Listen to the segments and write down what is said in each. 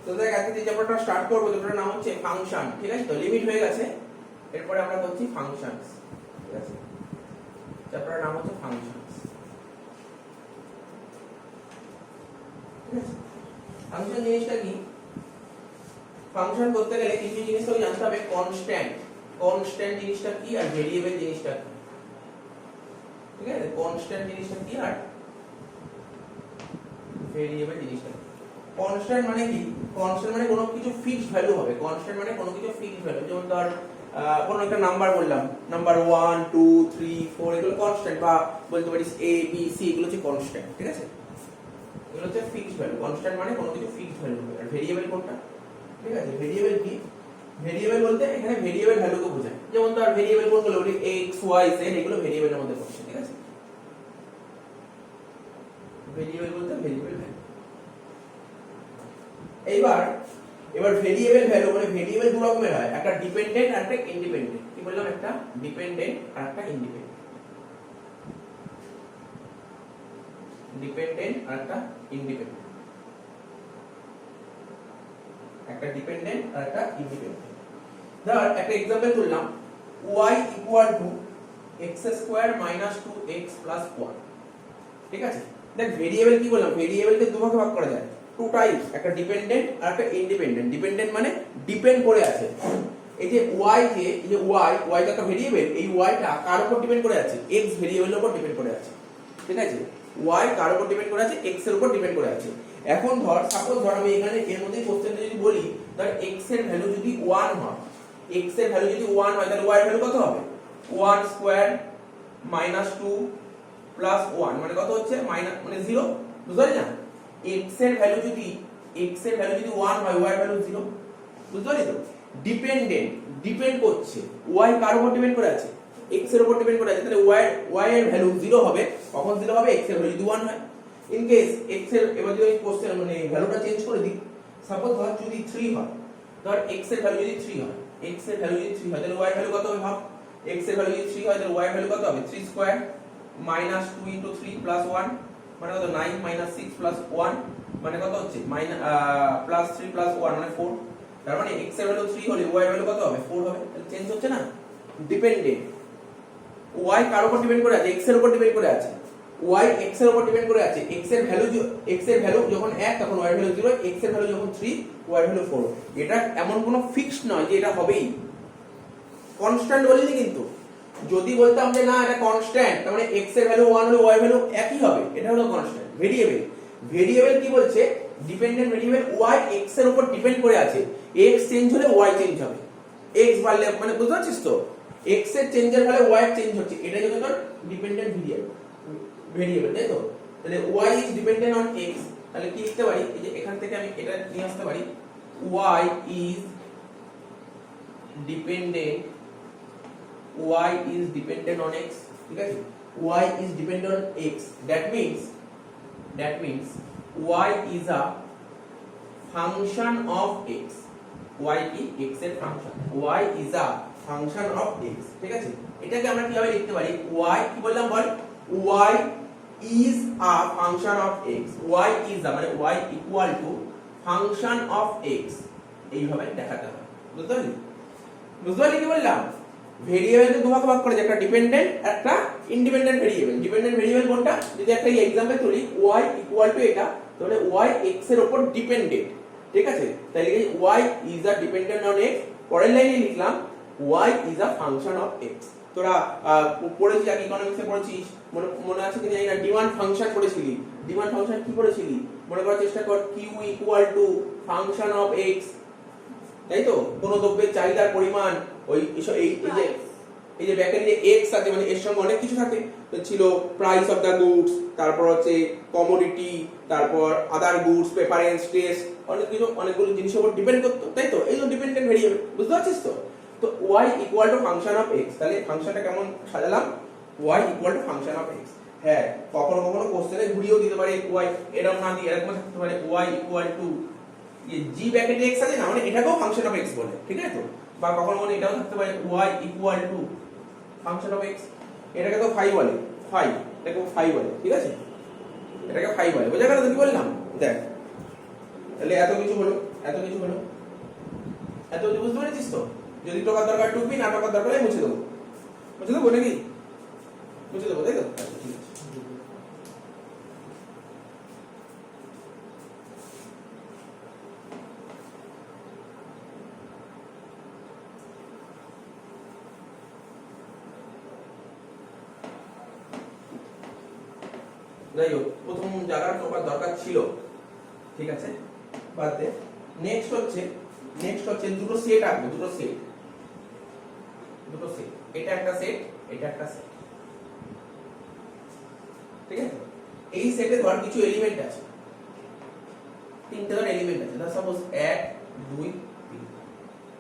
তো দেখ আজকে যে চ্যাপ্টারটা স্টার্ট করব যেটার নাম হচ্ছে ফাংশন, ঠিক আছে? তো লিমিট হয়ে গেছে, এরপরে আমরা করছি ফাংশনস, ঠিক আছে? চ্যাপ্টারের নাম হচ্ছে ফাংশনস, ঠিক আছে? ফাংশন জিনিসটা কি? ফাংশন করতে গেলে কিছু জিনিস তো জানতে হবে, কনস্ট্যান্ট, কনস্ট্যান্ট জিনিসটা কি আর ভেরিয়েবল জিনিসটা কি, ঠিক আছে? কনস্ট্যান্ট জিনিসটা কি আর ভেরিয়েবল জিনিসটা কি? কনস্ট্যান্ট মানে কি? কনস্ট্যান্ট মানে কোনো কিছু ফিক্সড ভ্যালু হবে। কনস্ট্যান্ট মানে কোনো কিছু ফিক্সড ভ্যালু, যেমন ধর কোনো একটা নাম্বার বললাম, নাম্বার 1 2 3 4 এগুলো কনস্ট্যান্ট, বা বলতে পারিস a b c এগুলো হচ্ছে কনস্ট্যান্ট, ঠিক আছে? এগুলো হচ্ছে ফিক্সড ভ্যালু। কনস্ট্যান্ট মানে কোনো কিছু ফিক্সড ভ্যালু হবে। আর ভেরিয়েবল কোনটা? ঠিক আছে, ভেরিয়েবল কি? ভেরিয়েবল বলতে এখানে ভেরিয়েবল ভ্যালুকে বোঝায়। যেমন ধর ভেরিয়েবল কোনগুলো? বলি x y z, এগুলো ভেরিয়েবলের মধ্যে পড়ছে, ঠিক আছে? ভেরিয়েবল বলতে ভেরিয়েবল ভ্যালু। এবার ভেরিয়েবল ভ্যালু মানে ভেরিয়েবল দু রকমের হয়, একটা ডিপেন্ডেন্ট আর একটা ইন্ডিপেন্ডেন্ট। কি বললাম? একটা ডিপেন্ডেন্ট আর একটা ইন্ডিপেন্ডেন্ট। ডিপেন্ডেন্ট আর একটা ইন্ডিপেন্ডেন্ট। একটা ডিপেন্ডেন্ট আর একটা ইন্ডিপেন্ডেন্ট। ধর একটা एग्जांपल তুললাম, y x² - 2x + 1, ঠিক আছে? দেখ ভেরিয়েবল কি বললাম, ভেরিয়েবলকে দু ভাগে ভাগ করা যায়, টু টাইপস, একটা ডিপেন্ডেন্ট আর একটা ইন্ডিপেন্ডেন্ট। ডিপেন্ডেন্ট মানে ডিপেন্ড করে আছে। এই যে y কে, এই যে y টা একটা ভেরিয়েবল, এই y টা কার উপর ডিপেন্ড করে আছে? x ভেরিয়েবলের উপর ডিপেন্ড করে আছে, ঠিক আছে? y কার উপর ডিপেন্ড করে আছে? x এর উপর ডিপেন্ড করে আছে। এখন ধর সাপোজ ধর আমি এখানে এর মধ্যে কোশ্চেনটা যদি বলি, ধর x এর ভ্যালু যদি 1 হয়, x এর ভ্যালু যদি 1 হয়, তাহলে y এর ভ্যালু কত হবে? 1² - 2 + 1 মানে কত হচ্ছে? মানে 0, বুঝতে পারলি না? x এর ভ্যালু যদি 1 হয়, y এর ভ্যালু 0, বুঝতে পারলি তো? ডিপেন্ডেন্ট, ডিপেন্ড করছে, y কার উপর ডিপেন্ড করে আছে? x এর উপর ডিপেন্ড করে আছে, তাহলে y এর ভ্যালু 0 হবে। কখন 0 হবে? x এর ভ্যালু যদি 1 হয়। ইন কেস x এর, এবার যদি কোশ্চেন মানে ভ্যালুটা চেঞ্জ করে দিই, সাপোজ ধর যদি 3 হয়, ধর x এর ভ্যালু যদি 3 হয়, x এর ভ্যালু যদি 3 হয়, তাহলে y এর ভ্যালু কত হবে? ভাব, x এর ভ্যালু যদি 3 হয়, তাহলে y এর ভ্যালু কত হবে? 3² - 2 * 3 + 1 মানে কত? 9 - 6 + 1 মানে কত হচ্ছে? +3 + 1 মানে 4। তার মানে x এর ভ্যালু 3 হলে y এর ভ্যালু কত হবে? 4 হবে। তাহলে চেঞ্জ হচ্ছে না? ডিপেন্ডেন্ট। y কার উপর ডিপেন্ড করে আছে? x এর উপর ডিপেন্ড করে আছে। y x এর উপর ডিপেন্ড করে আছে। x এর ভ্যালু যখন 1 তখন y এর ভ্যালু 0, x এর ভ্যালু যখন 3 y এর ভ্যালু 4। এটা এমন কোনো ফিক্সড নয় যে এটা হবেই। কনস্ট্যান্ট বলিনি কিন্তু। যদি বলতাম যে না এটা কনস্ট্যান্ট, তার মানে x এর ভ্যালু 1 হলে y এর ভ্যালু একই হবে, এটা হলো কনস্ট্যান্ট। ভেরিয়েবল, ভেরিয়েবল কি বলছে? ডিপেন্ডেন্ট ভেরিয়েবল y x এর উপর ডিপেন্ড করে আছে, x চেঞ্জ হলে y চেঞ্জ হবে। x বাড়লে মানে বুঝতে পারছিস তো? x এর চেঞ্জের ফলে y এর চেঞ্জ হচ্ছে, এটা হলো তোর ডিপেন্ডেন্ট ভেরিয়েবল, তাই তো? তাহলে y is dependent on x, তাহলে কি লিখতে পারি? এই যে এখান থেকে আমি এটা নিয়ে আসতে পারি, y is dependent on x, ঠিক আছে? y is dependent on x, that means y is a function of x, y কি? x এর function, y is a function of x, ঠিক আছে? এটাকে আমরা কিভাবে লিখতে পারি? y কি বললাম বল? y is a function of x, y is a মানে y equal to function of x, এইভাবে দেখাতে হবে। বুঝতে পারলি? কি বললাম? ভেরিয়েবলকে দুভাগে ভাগ করা যায়, একটা ডিপেন্ডেন্ট একটা ইন্ডিপেন্ডেন্ট ভেরিয়েবল। ডিপেন্ডেন্ট ভেরিয়েবল কোনটা? যদি একটা एग्जांपल তুলি, y equal to এটা, তাহলে y x এর উপর ডিপেন্ডেন্ট, ঠিক আছে? তাহলে y is a dependent on x। পরের লাইনে লিখলাম y is a function of x। তোরা পড়েছিস আগে, ইকোনমিক্সে পড়েছিস, মনে আছে কিনা জানি না, ডিমান্ড ফাংশন পড়েছিলি। ডিমান্ড ফাংশন কি পড়েছিলি? মনে করার চেষ্টা কর। q equal to function of x, তাই তো? কোন দ্রব্যের চাহিদার পরিমাণ, ওই এই যে ব্যাকের যে x আছে, মানে এর সঙ্গে অনেক কিছু থাকে, তো ছিল প্রাইস অফ দা গুডস, তারপর হচ্ছে কমোডিটি, তারপর আদার গুডস, প্রেফারেন্স, টেস্ট, অনেকগুলো জিনিসের উপর ডিপেন্ড করতো, তাই তো? এই যে ডিপেন্ডেন্ট ভেরিয়েবল, বুঝতে পারছিস তো? তো y equal to function of x, তাহলে ফাংশনটা কেমন সাজালাম? y equal to function of x। হ্যাঁ, কখনো কখনো কোশ্চেনে ঘুরিয়েও দিতে পারে, y এরকম না দিয়ে এরকম থাকতে পারে, y equal to g ব্র্যাকেটে x আছে না, মানে এটাকেও ফাংশন অফ x বলে, ঠিক আছে তো? বা কখনো কখনো এটাও থাকতে পারে, y equal to function of x, এটাকে তো phi বলে, এটাকে phi বলে, ঠিক আছে? এটাকে phi বলে। বোঝা গেল তো কি বললাম? দেখ, তাহলে এত কিছু হলো। এত কিছু হলো, এত কিছু বুঝতে পেরেছিস তো? যদি টাকার দরকার টুকবি, না টাকার দরকার হলে মুছে দেবো, মুছে দেবো নাকি? মুছে দেবো, তাই তো? আচ্ছা, ঠিক আছে। যাই হোক, প্রথম জায়গার টোকার দরকার ছিল, ঠিক আছে, বাদ দে। নেক্সট হচ্ছে দুটো সেট আঁকবো, দুটো সেট, এটা একটা সেট, এটা একটা সেট, ঠিক আছে। এই সেটে ধর কিছু এলিমেন্ট আছে, তিনটে ধর এলিমেন্ট আছে, ধর সাপোজ 1 2 3।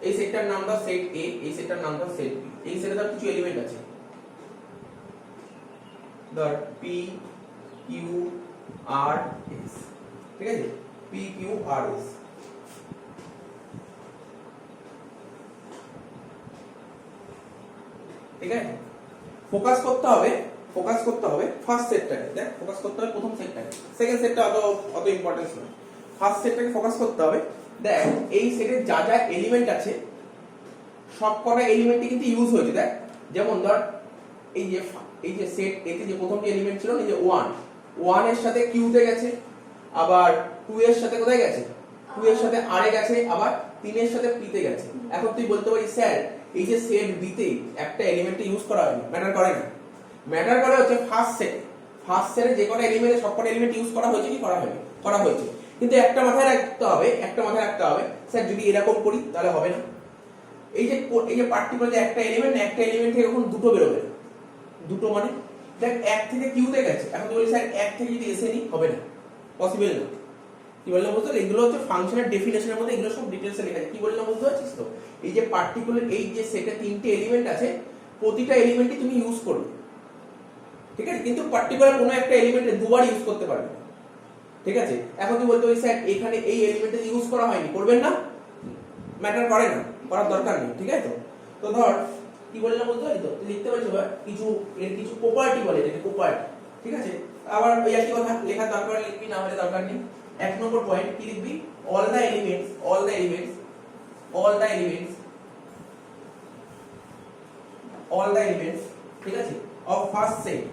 এই সেটটার নাম দাও সেট এ, এই সেটটার নাম দাও সেট বি। এই সেটে ধর কিছু এলিমেন্ট আছে, ধর পি কিউ আর এস, ঠিক আছে, পি কিউ আর এস। ঠিক আছে, ফোকাস করতে হবে ফার্স্ট সেটটাকে। দেখ, ফোকাস করতে হবে প্রথম সেটটাকে, সেকেন্ড সেটটা অত ইম্পর্টেন্স নয়, ফার্স্ট সেটটাকে ফোকাস করতে হবে। দেখ, এই সেটের যা যা এলিমেন্ট আছে সব কটা এলিমেন্টই কিন্তু ইউজ হয়েছে। দেখ, যেমন ধর এই যে সেট এতে যে প্রথম যে এলিমেন্ট ছিল, এই যে 1 এর সাথে কিউ তে গেছে, আবার 2 এর সাথে কোথায় গেছে, 2 এর সাথে আর এ গেছে, আবার 3 এর সাথে পি তে গেছে। এখন তুই বলতে পারিস স্যার এই যে সেট বি তে একটা এলিমেন্ট ইউজ করা হয়নি, ম্যাটার করে না। ম্যাটার করে হচ্ছে ফার্স্ট সেটে যে কটা এলিমেন্ট, সব কটা এলিমেন্ট ইউজ করা হয়েছে কি করা হয়নি, করা হয়েছে। কিন্তু একটা মাথায় রাখতে হবে, স্যার যদি এরকম করি তাহলে হবে না। এই যে পার্টিকুলার যে একটা এলিমেন্ট থেকে এখন দুটো বেরোবে, দুটো মানে দেখ 1 থেকে কিউ তে গেছে, এখন তুই বলিস স্যার 1 থেকে যদি এসে নি, হবে না, পসিবল না। কি বললাম বুঝতে? এগুলো হচ্ছে ফাংশনের ডেফিনেশনের মধ্যে, এগুলো সব ডিটেইলসে লেখা আছে। কি বললাম বুঝতে পারছিস তো? এই যে পার্টিকুলার এই যে সেটে তিনটে এলিমেন্ট আছে, প্রতিটা এলিমেন্টই তুমি ইউজ করবে, ঠিক আছে, কিন্তু পার্টিকুলার কোনো একটা এলিমেন্টে দুবার ইউজ করতে পারবে, ঠিক আছে। এখন তুই বলতে পারিস স্যার এখানে এই এলিমেন্টে ইউজ করা হয়নি, করবেন না, ম্যাটার করে না, করার দরকার নেই, ঠিক আছে। তো ধর কি বললাম বুঝতে পারলি তো? তুই লিখতে পারছিস কিছু প্রপার্টি বলে, যেটা প্রপার্টি, ঠিক আছে। আবার ওই একই কথা, লেখার দরকার লিখবি, না হলে দরকার নেই। 1 নম্বর পয়েন্ট কি লিখবি? all the elements ঠিক আছে, of first sets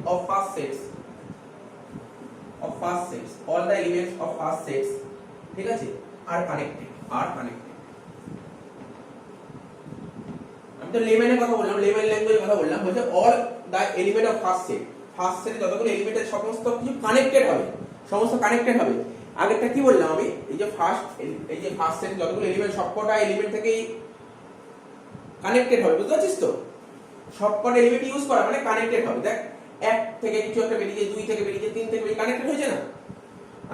all the elements of first sets, ঠিক আছে, are connected। আমি তো লেমেনের কথা বললাম, লেমেন ল্যাঙ্গুয়েজের কথা বললাম, বলছে all the element of first set যতগুলো এলিমেন্ট আছে সমস্ত কিছু কানেক্টেড হবে, আগেরটা কি বললাম আমি? এই যে ফার্স্ট সেট যতগুলো এলিমেন্ট, সবকটা এলিমেন্ট থেকেই কানেক্টেড হবে, বুঝতে পারছিস তো? সবকটা এলিমেন্ট ইউজ করা মানে কানেক্টেড হবে। দেখ, 1 থেকে কিছু একটা বেরিয়ে, 2 থেকে বেরিয়ে, 3 থেকে বেরিয়ে, কানেক্টেড হয়েছে না?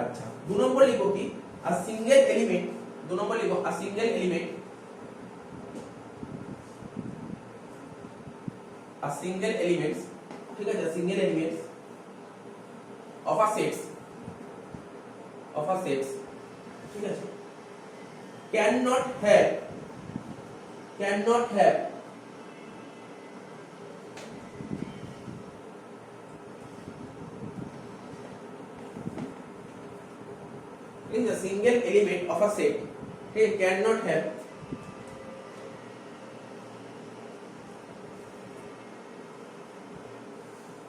আচ্ছা, 2 নম্বর লিখো কি? আ সিঙ্গেল এলিমেন্ট, 2 নম্বর লিখো আ সিঙ্গেল এলিমেন্ট ঠিক আছে, single elements of a sets, ঠিক আছে, cannot have is a single element of a set, okay, cannot have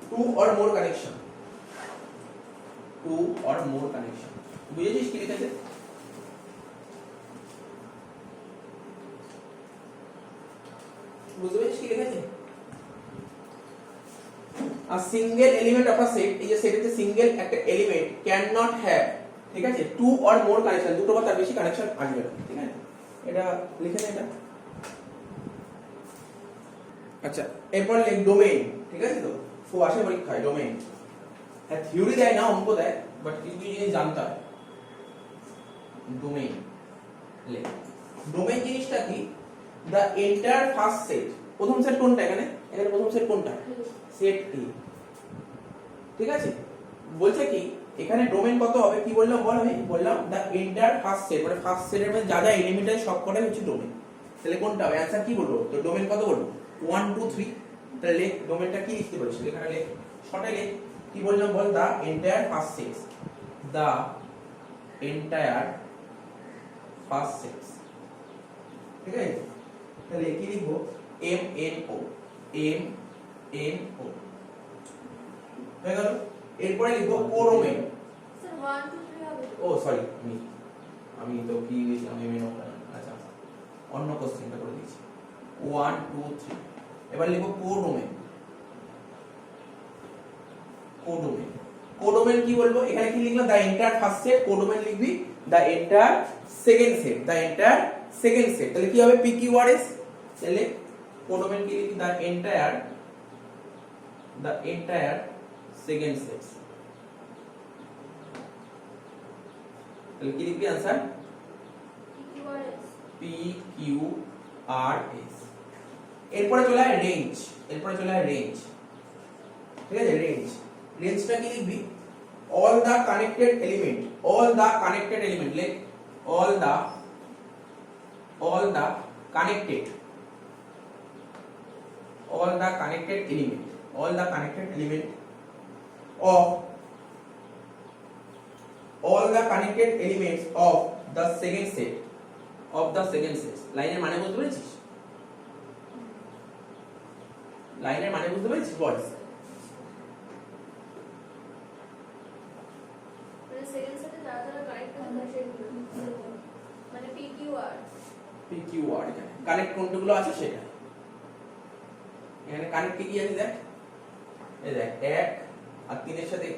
two or more connection, বুঝেছিস কি লিখেছে? বুঝতে পেরেছিস কি লিখেছে? a single element of a set, এই যে সেটেতে সিঙ্গেল একটা এলিমেন্ট ক্যান নট হ্যাভ, ঠিক আছে, টু অর মোর কানেকশন, দুটো বা তার বেশি কানেকশন আসবে না, ঠিক আছে, এটা লিখে নে এটা। আচ্ছা, এরপর লিখ ডোমেইন, ঠিক আছে তো? খুব আসে পরীক্ষায় ডোমেইন, হ্যাঁ থিওরি দেয় না, অঙ্ক দেয়, বাট কিছু জিনিস জানতে হয়। ডোমেইন লিখ। ডোমেইন জিনিসটা কি? দ্য এন্টায়ার ফার্স্ট সেট, প্রথম সেট কোনটা এখানে প্রথম সেট কোনটা? সেট এ, ঠিক আছে। বলছে কি এখানে ডোমেইন কত হবে? কি বললাম বল? আমি বললাম দ্য এন্টায়ার ফার্স্ট সেট, মানে ফার্স্ট সেটের মধ্যে যা যা এলিমেন্ট আছে সবকটাই হচ্ছে ডোমেইন। তাহলে কোনটা হবে? অ্যানসার কি বলবো? তো ডোমেইন কত বলবো? 1 2 3। তাহলে লেখ ডোমেইনটা কি লিখতে পারিস? এখানে লেখ, শর্টে লেখ। কি বললাম বল? The entire first set, the entire first sets, ঠিক আছে? তাহলে কি লিখবো? MNO, MNO হয়ে গেল। এরপরে লিখবো কোডোমেন। স্যার 1 2 3 হবে তো? ও সরি, আমি তো কি লিখলাম MNO, আচ্ছা অন্য কোশ্চেনটা করে দিয়েছি। 1 2 3 এবার লিখবো কোডোমেন। কোডোমেন, কোডোমেন কি বলবো? এখানে কি লিখলাম? দা এন্টায়ার ফার্স্ট সেট। কোডোমেন লিখবি দা এন্টায়ার সেকেন্ড সেট, দা এন্টায়ার সেকেন্ড সেট। তাহলে কি হবে? PQRS। তাহলে কোডোমেন কি লিখবি? দা এন্টায়ার সেকেন্ড সেট। তাহলে কি লিখবি आंसर? PQRS। PQRS। এরপরে চলে আসে রেঞ্জ, এরপরে চলে আসে রেঞ্জ, ঠিক আছে? রেঞ্জ, রেঞ্জটা কি লিখবি? all the connected element, all the connected element, like all the connected element, all the connected element of all the connected elements of the second set, of the second set। লাইনের মানে বুঝতে পেরেছিস? লাইনের মানে বুঝতে পেরেছিস? বল। মানে সেকেন্ড সেটে যারা যারা কানেক্ট হবে সেগুলো মানে PQR। PQR এখানে কানেক্ট কোনগুলো আছে সেটা। এখানে কানেক্ট কি আছে দেখ, এই দেখ 1 আর 3 এর সাথে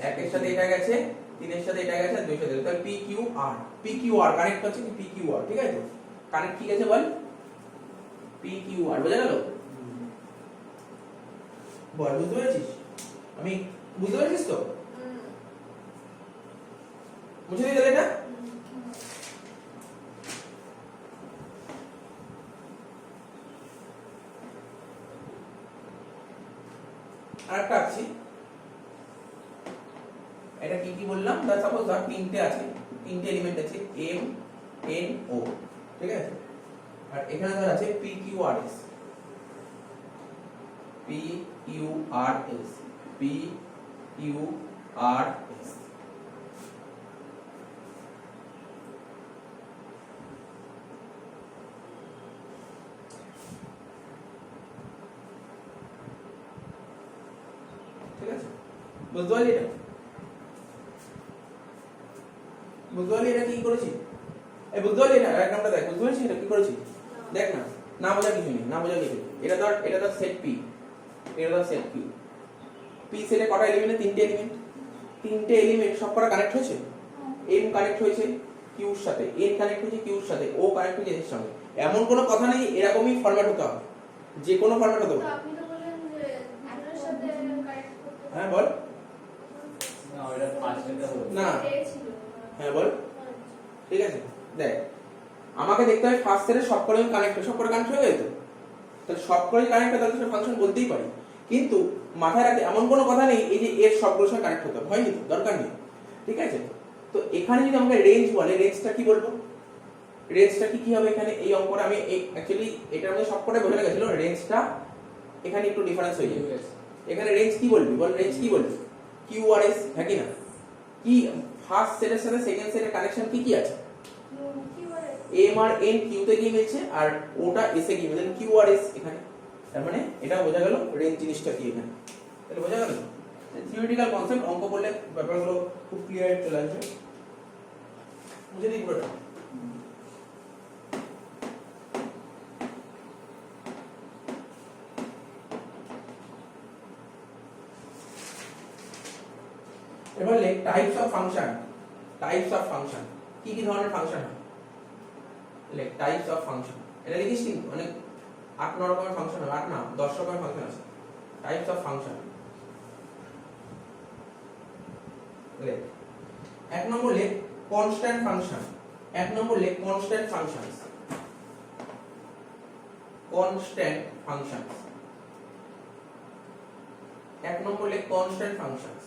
1 এর সাথে এটা গেছে, 3 এর সাথে এটা গেছে, আর 2 এর সাথে, তাহলে PQR কানেক্ট হচ্ছে কি? PQR, ঠিক আছে? কানেক্ট কি গেছে বল? PQR, বোঝা গেল? বল, বুঝতে পেরেছিস? আমি বুঝতে পেরেছিস তো? বুঝে দিলে এটা? আরেকটা আছে, এটা কি কি বললাম? ধর সাপোজ ধর তিনটে আছে, তিনটে এলিমেন্ট আছে M N O, ঠিক আছে? আর এখানে ধর আছে PQRS, PQRS, PQRS। ঠিক আছে? বুঝতে পারলি এটা? বুঝতে পারলি এটা কি করেছি? এই বুঝতে পারলি না? ডায়াগ্রামটা দেখ, বুঝতে পারছিস এটা কি করেছি? দেখ না, না বোঝা কিছু নেই, না বোঝা কিছু নেই। এটা ধর সেট P, এটা ধর সেট P। P সেটে কটা এলিমেন্ট? তিনটে এলিমেন্ট। তিনটে এলিমেন্ট সব কটা কানেক্ট হয়েছে? M কানেক্ট হয়েছে Q এর সাথে, N কানেক্ট হয়েছে Q এর সাথে, O কানেক্ট হয়েছে এর সঙ্গে। এমন কোনো কথা নেই, এরকমই ফরম্যাট হতে হবে, যে কোনো ফরম্যাট হতে তো পারে। আপনি তো বললেন যে দুটোর সাথে কানেক্ট করতে হ্যাঁ বল। না ওটা ফার্স্টটা হলো না, ছিল। হ্যাঁ বল। ঠিক আছে, দেখ আমাকে দেখতে হবে ফার্স্ট সেটের সব করে কানেক্ট, সব করে কানেক্ট হয়ে গেছে। তাহলে সব করে কানেক্ট তাহলে সেটা ফাংশন বলতেই পারি, কিন্তু মাথায় রাখতে এমন কোনো কথা নেই এই যে এর সবগুলোর সঙ্গে কানেক্ট হতে হবে, হয়নি তো, দরকার নেই। ঠিক আছে? তো এখানে যদি আমাকে রেঞ্জ বলে, রেঞ্জটা কি বলবো? রেঞ্জটা কি হবে এখানে? এই অঙ্কটা আমি অ্যাকচুয়ালি এটার মধ্যে সবকটাই বোঝা গেছিল, রেঞ্জটা এখানে একটু ডিফারেন্স হয়ে যাবে। এখানে রেঞ্জ কি বলবি? বল, রেঞ্জ কি বলবি? QRS, হ্যাঁ কি না? কি ফার্স্ট সেটের সাথে সেকেন্ড সেটের কানেকশন কি কি আছে? M আর N Q তে গিয়ে মিলছে, আর ওটা S এ গিয়ে মিলছে, QRS এখানে। তার মানে এটা বোঝা গেল রেঞ্জ জিনিসটা কি এখানে। তাহলে বোঝা গেল থিওরিটিক্যাল কনসেপ্ট, অঙ্ক করলে ব্যাপারগুলো খুব ক্লিয়ার চলে আসবে। বুঝে দিই পুরোটা। এবার লেখ types of function. Types of function, কি কি ধরনের ফাংশন হয়? লেখ টাইপস অফ ফাংশন। এটা লিখিস কিন্তু অনেক 8-9 রকমের ফাংশন হয়, 8 না 10 রকমের ফাংশন আছে। Types of function. লেখ 1 নম্বর লেখ কনস্ট্যান্ট ফাংশন। 1 নম্বর লেখ কনস্ট্যান্ট ফাংশনস। Constant functions. 1 নম্বর লেখ কনস্ট্যান্ট ফাংশনস।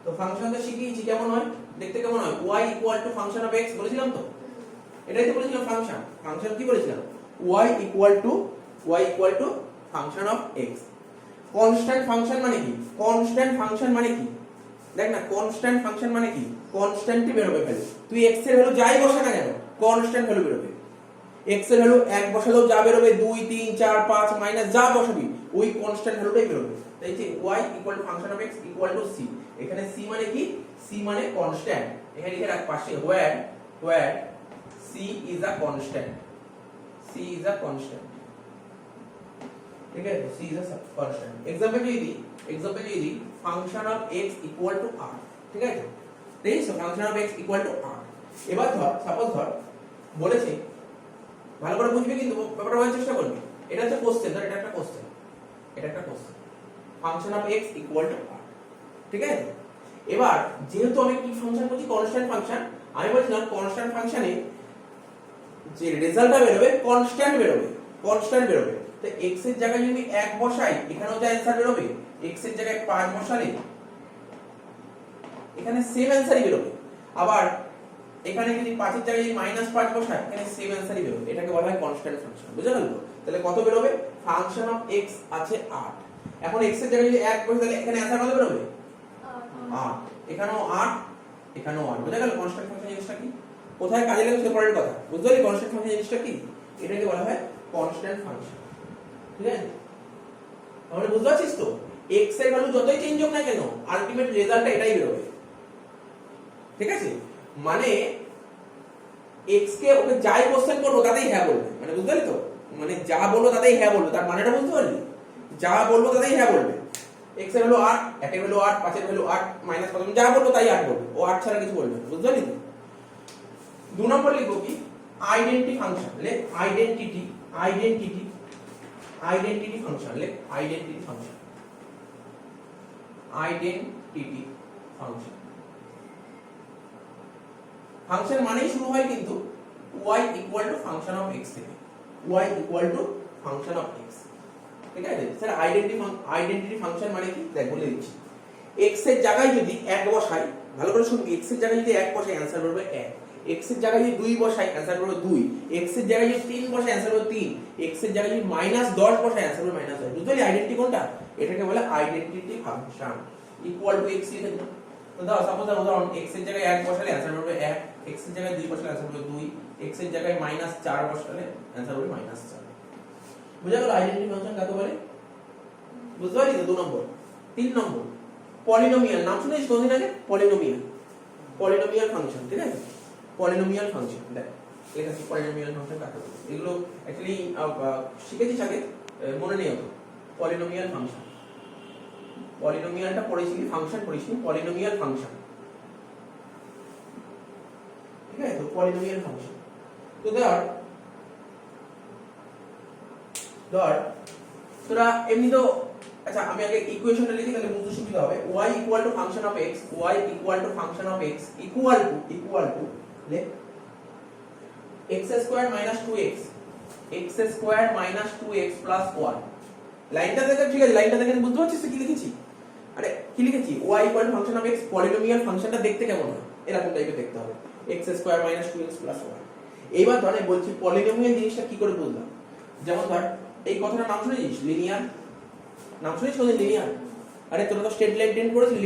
তো ফাংশন তো শিখিয়েছি, কেমন হয় দেখতে? কেমন হয়? y equal to function of x বলেছিলাম তো, এটাই তো বলেছিলাম ফাংশন। ফাংশন কি বলেছিলাম? y equal to function of x। Constant function মানে কি? কনস্ট্যান্ট ফাংশন মানে কি দেখ না, কনস্ট্যান্ট ফাংশন মানে কি? কনস্ট্যান্টই বের হবে ভ্যালু, তুই x এর ভ্যালু যাই বসা না কেন কনস্ট্যান্ট ভ্যালু বেরোবে। x এর ভ্যালু 1 বসালেও যা বেরোবে 2 3 4 5 মাইনাস যা বসাবি ওই কনস্ট্যান্ট ভ্যালুটাই বেরোবে। তাই যে y equal to function of x equal two c, এখানে c মানে কি, c মানে কনস্ট্যান্ট। এখানে লিখে রাখ পাশে where c is a constant, c is a constant, ঠিক আছে, c is a constant। Example যদি দিই function of x equal two r, ঠিক আছে, দেখো function of x equal two r। এবার ধর সাপোজ ধর বলেছে, ভালো করে বুঝবি কিন্তু ব্যাপারটা বোঝার চেষ্টা করবি, এটা হচ্ছে কোশ্চেন, ধর এটা একটা question, function of x equal two r, ঠিক আছে। এবার যেহেতু আমি কি ফাংশন বলছি, কনস্ট্যান্ট ফাংশন, আমি বলছিলাম কনস্ট্যান্ট ফাংশনে যে রেজাল্টটা বেরোবে কনস্ট্যান্ট বেরোবে। তো x এর জায়গায় যদি 1 বসাই এখানেও যা অ্যানসার বেরোবে, x এর জায়গায় 5 বসালে এখানে সেম অ্যানসারই বেরোবে। আবার এখানে যদি 5 এর জায়গায় -5 বসাই এখানে সেম অ্যানসারই বেরোবে। এটাকে বলা হয় কনস্ট্যান্ট ফাংশন, বুঝা গেল? তাহলে কত বেরোবে, ফাংশন অফ x আছে 8। এখন x এর জায়গায় যদি 1 বসাই তাহলে এখানে অ্যানসার কত বেরোবে, 8। এখানেও 8, এখানেও 8, বুঝা গেল? কনস্ট্যান্ট ফাংশন জিনিসটা কি, কোথায় কাজে লাগে সেটা পরের কথা, বুঝতে পারলি? কনস্ট্যান্ট ফাংশন জিনিসটা কি, এটাকে বলা হয় কনস্ট্যান্ট ফাংশন, ঠিক আছে? তাহলে বুঝতে পারছিস তো, x এর ভ্যালু যতই চেঞ্জ হোক না কেন আলটিমেট রেজাল্টটা এটাই বেরোবে, ঠিক আছে? মানে x কে ওকে যাই কোশ্চেন করবো তাতেই হ্যাঁ বলবে, মানে বুঝতে পারলি তো, মানে যা বলবো তাতেই হ্যাঁ বলবে, তার মানেটা বুঝতে পারলি? যা বলবো তাতেই হ্যাঁ বলবে। x এর ভ্যালু 8, 1 এর ভ্যালু 8, 5 এর ভ্যালু 8, -5, যা বলবো তাই 8 বলবে, ও 8 ছাড়া কিছু বলবে না, বুঝতে পারলি তো? 2 নম্বর লিখবো কি, আইডেন্টিটি ফাংশন, লে আইডেন্টিটি ফাংশন, লে আইডেন্টিটি ফাংশন। ফাংশন মানেই শুরু হয় কিন্তু y equal to function of x থেকে, y equal to function of x, ঠিক আছে? স্যার আইডেন্টিটি ফাংশন মানে কি, দেখ বলে দিচ্ছি। x এর জায়গায় যদি 1 বসাই, ভালো করে শুনবি, x এর জায়গায় যদি 1 বসাই অ্যানসার বেরোবে 1, x এর জায়গায় যদি 2 বসাই অ্যানসার বেরোবে 2, x এর জায়গায় যদি 3 বসাই অ্যানসার বেরোবে 3, x এর জায়গায় যদি -10 বসাই অ্যানসার বেরোবে -10। বুঝতে পারলি আইডেন্টিটি কোনটা? এটাকে বলে identity function. Equal to x লিখে দিলাম, তো দাও সাপোজ উদাহরণ x এর জায়গায় 1 বসালে অ্যানসার বেরোবে 1, x এর জায়গায় 2 বসালে অ্যানসার বেরোবে 2, x এর জায়গায় -4 বসালে অ্যানসার বেরোবে -4। বুঝা গেল আইডেন্টিটি ফাংশন কাকে বলে? বুঝতে পারলি তো? 2 নম্বর। 3 নম্বর পলিনোমিয়াল, নাম শুনেছিস কোনদিন আগে? পলিনোমিয়াল ফাংশন, ঠিক আছে? পলিনোমিয়াল ফাংশন, দেখ লেখা আছে পলিনোমিয়াল ফাংশন কাকে বলে। এগুলো অ্যাকচুয়ালি শিখেছিস আগে, মনে নেই অত। পলিনোমিয়াল ফাংশন, পলিনোমিয়ালটা পড়েছিলি, ফাংশন পড়েছিলি, পলিনোমিয়াল ফাংশন, ঠিক আছে? তো পলিনোমিয়াল ফাংশন, তো ধর তোরা এমনি তো, আচ্ছা আমি আগে ইকুয়েশনটা লিখি তাহলে বুঝতে সুবিধা হবে। y equal to function of x, y equal to function of x equal two লে x square minus 2x, x square minus 2x plus 1। লাইনটা দেখে ঠিক আছে, লাইনটা দেখে বুঝতে পারছিস কি লিখেছি? আরে কি লিখেছি, y equal to function of x, polynomial ফাংশনটা দেখতে কেমন হয়, এরকম টাইপের দেখতে হবে, x square minus 2x plus 1। এইবার ধর আমি বলছি পলিনোমিয়াল জিনিসটা কি করে বুঝলাম। যেমন ধর এই কথাটার নাম শুনেছিস, লিনিয়ার, নাম শুনেছিস কোনদিন লিনিয়ার? আরে তোরা তো স্টেট লাইন টেন করেছিস,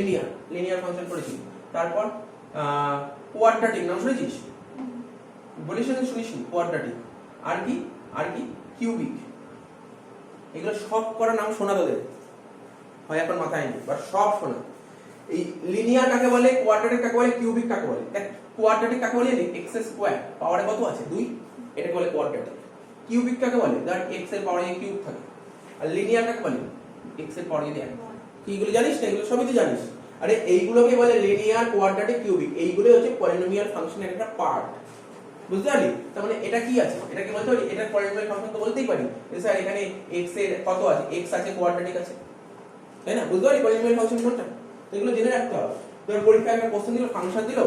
লিনিয়ার ফাংশন করেছিস। তারপর কোয়াড্রাটিক নাম শুনেছিস? বলিস না শুনিস? কোয়াড্রাটিক, আর কি কিউবিক, এগুলো সব করা নাম শোনা তোদের হয় এখন মাথায় নেই, বাট সব শোনা। এই লিনিয়ার কাকে বলে, কোয়াড্রাটিক কাকে বলে, কিউবিক কাকে বলে? দেখ কোয়াড্রাটিক কাকে বলে, x স্কয়ার পাওয়ারে কত আছে 2, এটাকে বলে কোয়াড্রাটিক। কিউবিক কাকে বলে, যার x এর পাওয়ারে কিউব থাকে। আর লিনিয়ার কাকে বলে, x এর পাওয়ারে যদি 1। কি এগুলো জানিস না? এগুলো সবই তো জানিস। আরে এইগুলোকে বলে লিনিয়ার, কোয়াড্রাটিক, কিউবিক, এইগুলো হচ্ছে পলিনোমিয়াল ফাংশনের একটা পার্ট, বুঝতে পারলি? তার মানে এটা কি আছে, এটা কি বলতে পারি? এটা পলিনোমিয়াল ফাংশন তো বলতেই পারি, স্যার এখানে x এর কত আছে, x আছে, কোয়াড্রাটিক আছে, তাই না? বুঝতে পারি পলিনোমিয়াল ফাংশন কোনটা? তো এগুলো জেনে রাখতে হবে। তোর পরীক্ষায় একটা কোশ্চেন দিল, ফাংশন দিল,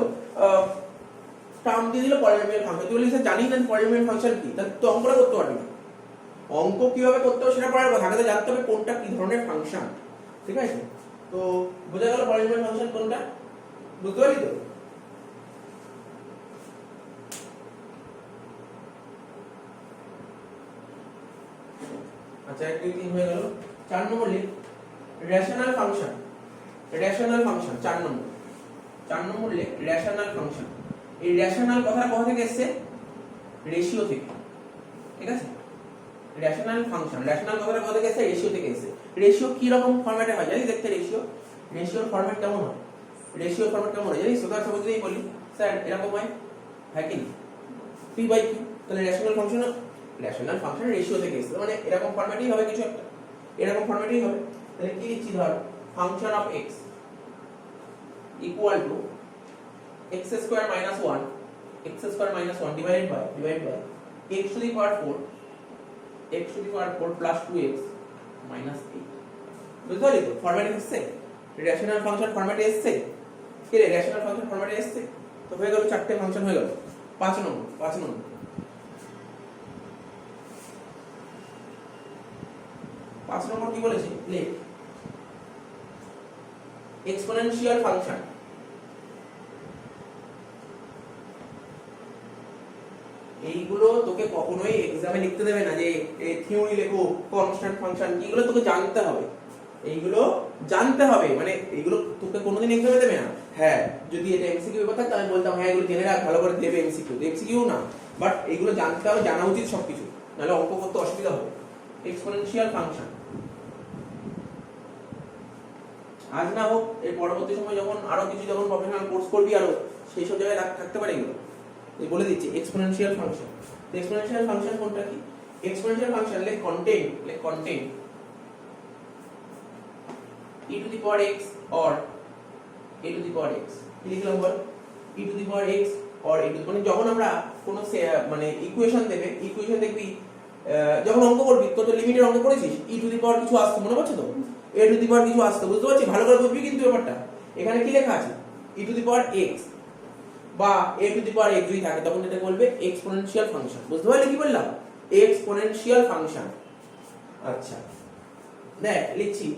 টার্ম দিয়ে দিল পলিনোমিয়াল ফাংশন, তুই বলিস জানি না পলিনোমিয়াল ফাংশন কি, তাহলে তো অঙ্কটা করতে পারবি না। অঙ্ক কিভাবে করতে হবে সেটা পড়ার কথা, আগে জানতে হবে কোনটা কি ধরনের ফাংশন, ঠিক আছে? তো বোঝা গেল পলিনোমিয়াল ফাংশন কোনটা, বুঝতে পারলি তো? আচ্ছা 1 2 3 হয়ে গেল। 4 নম্বর লিখ রেশনাল ফাংশন, 4 নম্বর লিখ রেশনাল ফাংশন। এই রেশনাল কথাটা কোথা থেকে এসেছে? রেশিও থেকে, ঠিক আছে? রেশনাল ফাংশন, রেশনাল কথাটা কোথা থেকে এসেছে? রেশিও থেকে এসেছে। রেশিও কি রকম ফরম্যাটে হয় জানিস? দেখতে রেশিও, রেশিওর ফরম্যাট কেমন হয়? রেশিওর ফরম্যাট কেমন হয় জানিস? তোদের সবাই যদি বলি স্যার এরকম হয়, হ্যাঁ কি পি বাই কিউ, তাহলে rational function, rational function ratio থেকে এসেছে, মানে এরকম ফরম্যাটেই হবে কিছু একটা, এরকম ফরম্যাটেই হবে। তাহলে কি লিখছি? ধর function of x equal to x square minus 1, x square minus 1 divided by x to the power 4, x to the power 4 plus 2x minus 8। বুঝতে পারলি তো? ফরম্যাটে এসেছে, রেশনাল ফাংশন ফরম্যাটে এসেছে, কি রে রেশনাল ফাংশন ফরম্যাটে এসেছে। তো হয়ে গেল চারটে ফাংশন হয়ে গেল। 5 নম্বর 5 নম্বর কি বলেছে? লেখ এক্সপোনেনশিয়াল ফাংশন। এইগুলো তোকে কখনোই এক্সামে লিখতে দেবে না যে থিওরি লেখো, কনস্ট্যান্ট ফাংশন, এগুলো তোকে জানতে হবে, এইগুলো জানতে হবে, মানে এইগুলো তোকে কোনোদিন এক্সামে দেবে না। হ্যাঁ যদি এটা এমসিকিউ ব্যাপার থাকতো আমি বলতাম হ্যাঁ এগুলো জেনে রাখ, ভালো করে দেবে এমসিকিউ, এমসিকিউ না, বাট এইগুলো জানতে হবে, জানা উচিত সবকিছু, নাহলে অঙ্ক করতে অসুবিধা হবে। এক্সপোনেনশিয়াল ফাংশন আজ না হোক এর পরবর্তী সময় যখন আরো কিছু যখন প্রফেশনাল কোর্স করবি আরো সেই সব জায়গায় থাকতে পারে এগুলো। এই বলে দিচ্ছি এক্সপোনেনশিয়াল ফাংশন। তো এক্সপোনেনশিয়াল ফাংশন কোনটা কি? এক্সপোনেনশিয়াল ফাংশন লেখ content e to the power x or a to the power x, কি লিখলাম বল? e to the power x or a to the, মানে যখন আমরা কোনো মানে ইকুয়েশন দেবে, ইকুয়েশন দেখবি যখন অঙ্ক করবি তো লিমিটের অঙ্ক করেছিস, e to the power কিছু আসতো, মনে পড়ছে তো? a to the power কিছু আসতো, বুঝতে পারছিস? ভালো করে বুঝবি কিন্তু ব্যাপারটা। এখানে কি লেখা আছে? e to the power x বা a to the power x যদি থাকে তখন এটা বলবে এক্সপোনেনশিয়াল ফাংশন। বুঝতে পারলি কি বললাম? Exponential function. আচ্ছা দেখ লিখছি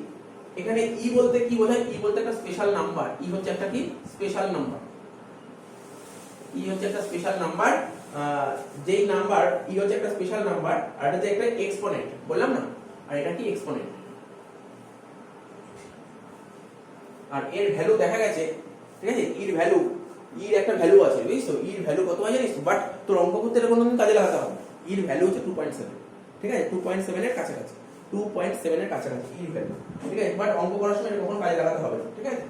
এখানে ই বলতে কি বোঝায়? ই বলতে একটা স্পেশাল নাম্বার, ই হচ্ছে একটা কি স্পেশাল নাম্বার, ই হচ্ছে একটা স্পেশাল নাম্বার, যেই নাম্বার ই হচ্ছে একটা স্পেশাল নাম্বার, আর এটা হচ্ছে একটা এক্সপোনেন্ট, বললাম না? আর এটা কি এক্সপোনেন্ট, আর এর ভ্যালু দেখা গেছে, ঠিক আছে? এর ভ্যালু, এর একটা ভ্যালু আছে, বুঝছিস তো? এর ভ্যালু কত হয় জানিস? বাট তোর অঙ্ক করতে এটা কোনোদিন কাজে লাগাতে হবে। এর ভ্যালু হচ্ছে 2.7, ঠিক আছে? 2.7 এর কাছাকাছি, 2.7 এর কাছাকাছি এর ভ্যালু, ঠিক আছে? বাট অঙ্ক করার সময় কখনো কাজে লাগাতে হবে না, ঠিক আছে?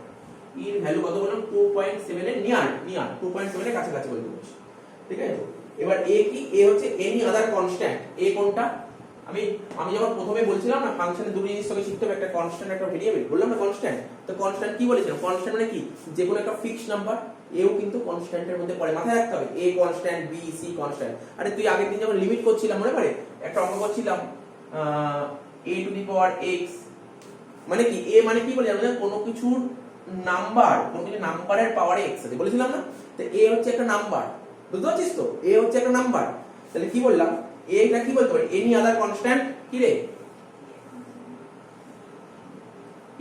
এর ভ্যালু কত বললাম? 2.7 এর নিয়ার 2.7 এর কাছাকাছি বলতে বলছি, ঠিক আছে? এবার এ কি? এ হচ্ছে এনি আদার কনস্ট্যান্ট। এ কোনটা? আমি যখন প্রথমে বলছিলাম না ফাংশনে দুটো জিনিস তোকে শিখতে হবে, একটা কনস্ট্যান্ট একটা ভেরিয়েবল, বললাম না কনস্ট্যান্ট। তো কনস্ট্যান্ট কি বলেছিলাম? কনস্ট্যান্ট মানে কি? যে কোনো একটা ফিক্সড নাম্বার, এও কিন্তু কনস্ট্যান্টের মধ্যে পড়ে, মাথায় রাখতে হবে। A constant, B C constant. আরে তুই আগের দিন যখন লিমিট করছিলাম মনে পড়ে? একটা অঙ্ক করছিলাম a to the power x, মানে কি? এ মানে কি বলে আমরা কোনো কিছুর নাম্বার, কোনো কিছু নাম্বারের পাওয়ারে x আছে বলেছিলাম না? তো এ হচ্ছে একটা নাম্বার, বুঝতে পারছিস তো? এ হচ্ছে একটা নাম্বার, তাহলে কি বললাম? এটা কি বলতে পারি? এনি আদার কনস্ট্যান্ট, কি রে?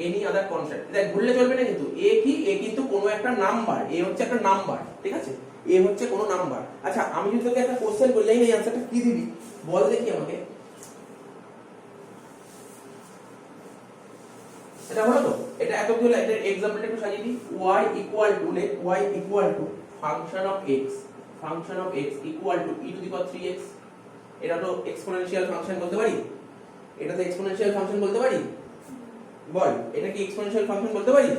Any other constant. দেখ ভুললে চলবে না কিন্তু, এ কি? এ কিন্তু কোনো একটা নাম্বার, এ হচ্ছে একটা নাম্বার, ঠিক আছে? এ হচ্ছে কোনো নাম্বার। আচ্ছা আমি যদি তোকে একটা কোশ্চেন বললেই এই অ্যানসারটা কি দিবি বল দেখি আমাকে। এটা হলো তো? এটা এত কি হলো? এটা एग्जांपलটা একটু সাজিয়ে দিই। y ইকুয়াল টু, লে y equal to function of x, function of x equal two e two the power 3x। এটা তো এক্সপোনেনশিয়াল ফাংশন বলতে পারি? এটা তো এক্সপোনেনশিয়াল ফাংশন বলতে পারি? বল এটা কি এক্সপোনেনশিয়াল ফাংশন বলতে পারি?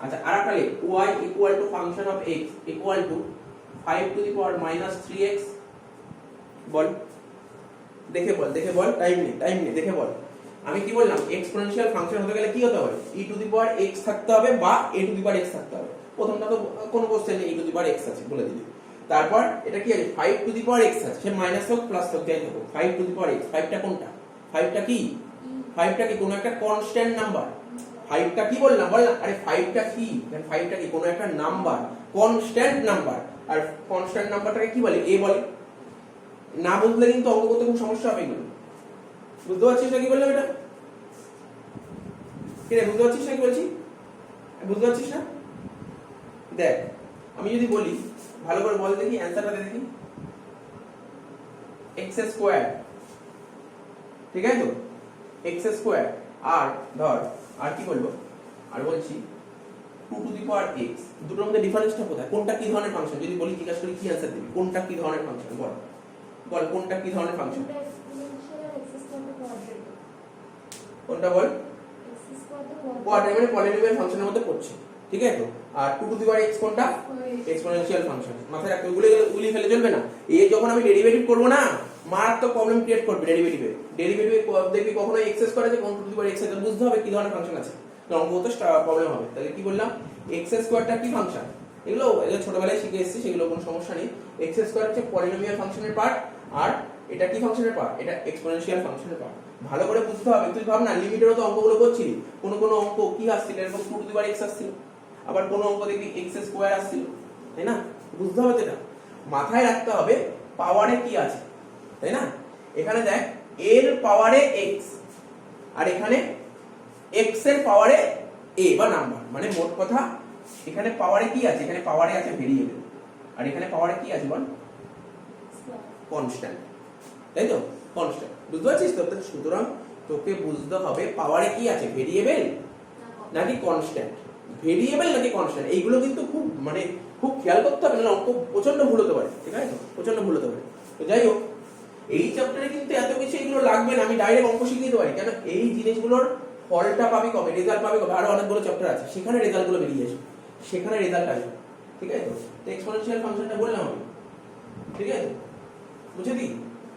আচ্ছা আরেকটা লে y equal to function of x equal two 5 two the power minus 3x। বল দেখে বল, টাইম নেই দেখে বল। আমি কি বললাম? এক্সপোনেনশিয়াল ফাংশন হতে গেলে কি হতে হবে? e two the power x থাকতে হবে বা a two the power x থাকতে হবে। প্রথমটা তো কোনো কোশ্চেন নেই, e two the power x আছে বলে দিলি। তারপর এটা কি আছে? 5 টু দি পাওয়ার x আছে, সে মাইনাস হোক প্লাস হোক যাই হোক, 5 টু দি পাওয়ার x। 5টা কোনটা? 5টা কি? 5টা কি কোনো একটা কনস্ট্যান্ট নাম্বার। 5টা কি বললাম? আরে 5টা কি? 5টা কি কোনো একটা নাম্বার, কনস্ট্যান্ট নাম্বার। আর কনস্ট্যান্ট নাম্বারটাকে কি বলে? a বলে। না বুঝলে কিন্তু অঙ্ক করতে খুব সমস্যা হবে এগুলো। বুঝতে পারছিস না কি বললাম? এটা কি রে, বুঝতে পারছিস না কি বলছি? বুঝতে পারছিস না? দেখ আমি যদি বলি ভালো করে বল দেখি, অ্যানসারটা দে দেখি। x স্কয়ার, ঠিক আছে তো? x স্কয়ার আর ধর আর কি বলবো? আর বলছি 2 টু দি পাওয়ার x। দুটোর মধ্যে ডিফারেন্সটা কোথায়? কোনটা কি ধরনের ফাংশন? যদি বলি জিজ্ঞাসা করি কি অ্যানসার দিবি? কোনটা কি ধরনের ফাংশন বল? বল কোনটা কি ধরনের ফাংশন? এটা এক্সপোনেনশিয়াল আর এক্স স্কয়ার টু কোয়াড্রেট। কোনটা বল? X square to quadratic. Quadratic মানে পলিনোমিয়াল ফাংশনের মধ্যে পড়ছে, ঠিক আছে তো? আর 2 টু দি পাওয়ার x কোনটা? Exponential function. মাথায় রাখতে গুলি ফেলে চলবে না। এই যখন আমি ডেরিভেটিভ করব না, মারাত্মক প্রবলেম ক্রিয়েট করবে ডেরিভেটিভে। ডেরিভেটিভে দেখবি কখনো x স্কয়ার আছে, কোন 2 টু দি পাওয়ার x আছে, বুঝতে হবে কি ধরনের ফাংশন আছে। অঙ্ক তো প্রবলেম হবে। তাহলে কি বললাম? x স্কয়ারটা কি ফাংশন? এগুলো ছোটবেলায় শিখে এসেছি, সেগুলো কোনো সমস্যা নেই। x স্কয়ার হচ্ছে পলিনোমিয়াল ফাংশনের পার্ট, আর এটা কি ফাংশনের পার্ট? এটা এক্সপোনেনশিয়াল ফাংশনের পার্ট। ভালো করে বুঝতে হবে। তুই ভাব না, লিমিটেরও তো অঙ্কগুলো করছিলি, কোন অঙ্ক কি আসছিল, এরকম 2 টু দি পাওয়ার x আসছিল, আবার কোন অঙ্ক দেখবি x স্কয়ার আসছিল, তাই না? বুঝতে হবে তো। এটা মাথায় রাখতে হবে পাওয়ারে কি আছে, তাই না? এখানে দেখ এর পাওয়ারে x, আর এখানে x এর পাওয়ারে a বা নাম্বার। মানে মোট কথা এখানে পাওয়ারে কি আছে? এখানে পাওয়ারে আছে ভেরিয়েবল, আর এখানে পাওয়ারে কি আছে বল? কনস্ট্যান্ট, তাই তো? কনস্ট্যান্ট। বুঝতে পারছিস তো? সুতরাং তোকে বুঝতে হবে পাওয়ারে কি আছে, ভেরিয়েবল নাকি কনস্ট্যান্ট। ভেরিয়েবল নাকি কনস্ট্যান্ট, এইগুলো কিন্তু খুব খেয়াল করতে হবে, না অঙ্ক প্রচন্ড ভুল হতে পারে, ঠিক আছে? প্রচন্ড ভুল হতে পারে। তো যাই হোক, এই চ্যাপ্টারে কিন্তু এত কিছু এগুলো লাগবে না, আমি ডাইরেক্ট অঙ্ক শিখিয়ে দিতে পারি। কেন? এই জিনিসগুলোর ফলটা পাবি কবে, রেজাল্ট পাবি কবে? আরো অনেকগুলো চ্যাপ্টার আছে, সেখানে রেজাল্টগুলো বেরিয়ে আসবে, সেখানে রেজাল্ট আসবে, ঠিক আছে? তো এক্সপোনেনশিয়াল ফাংশনটা বললাম আমি, ঠিক আছে? বুঝে দি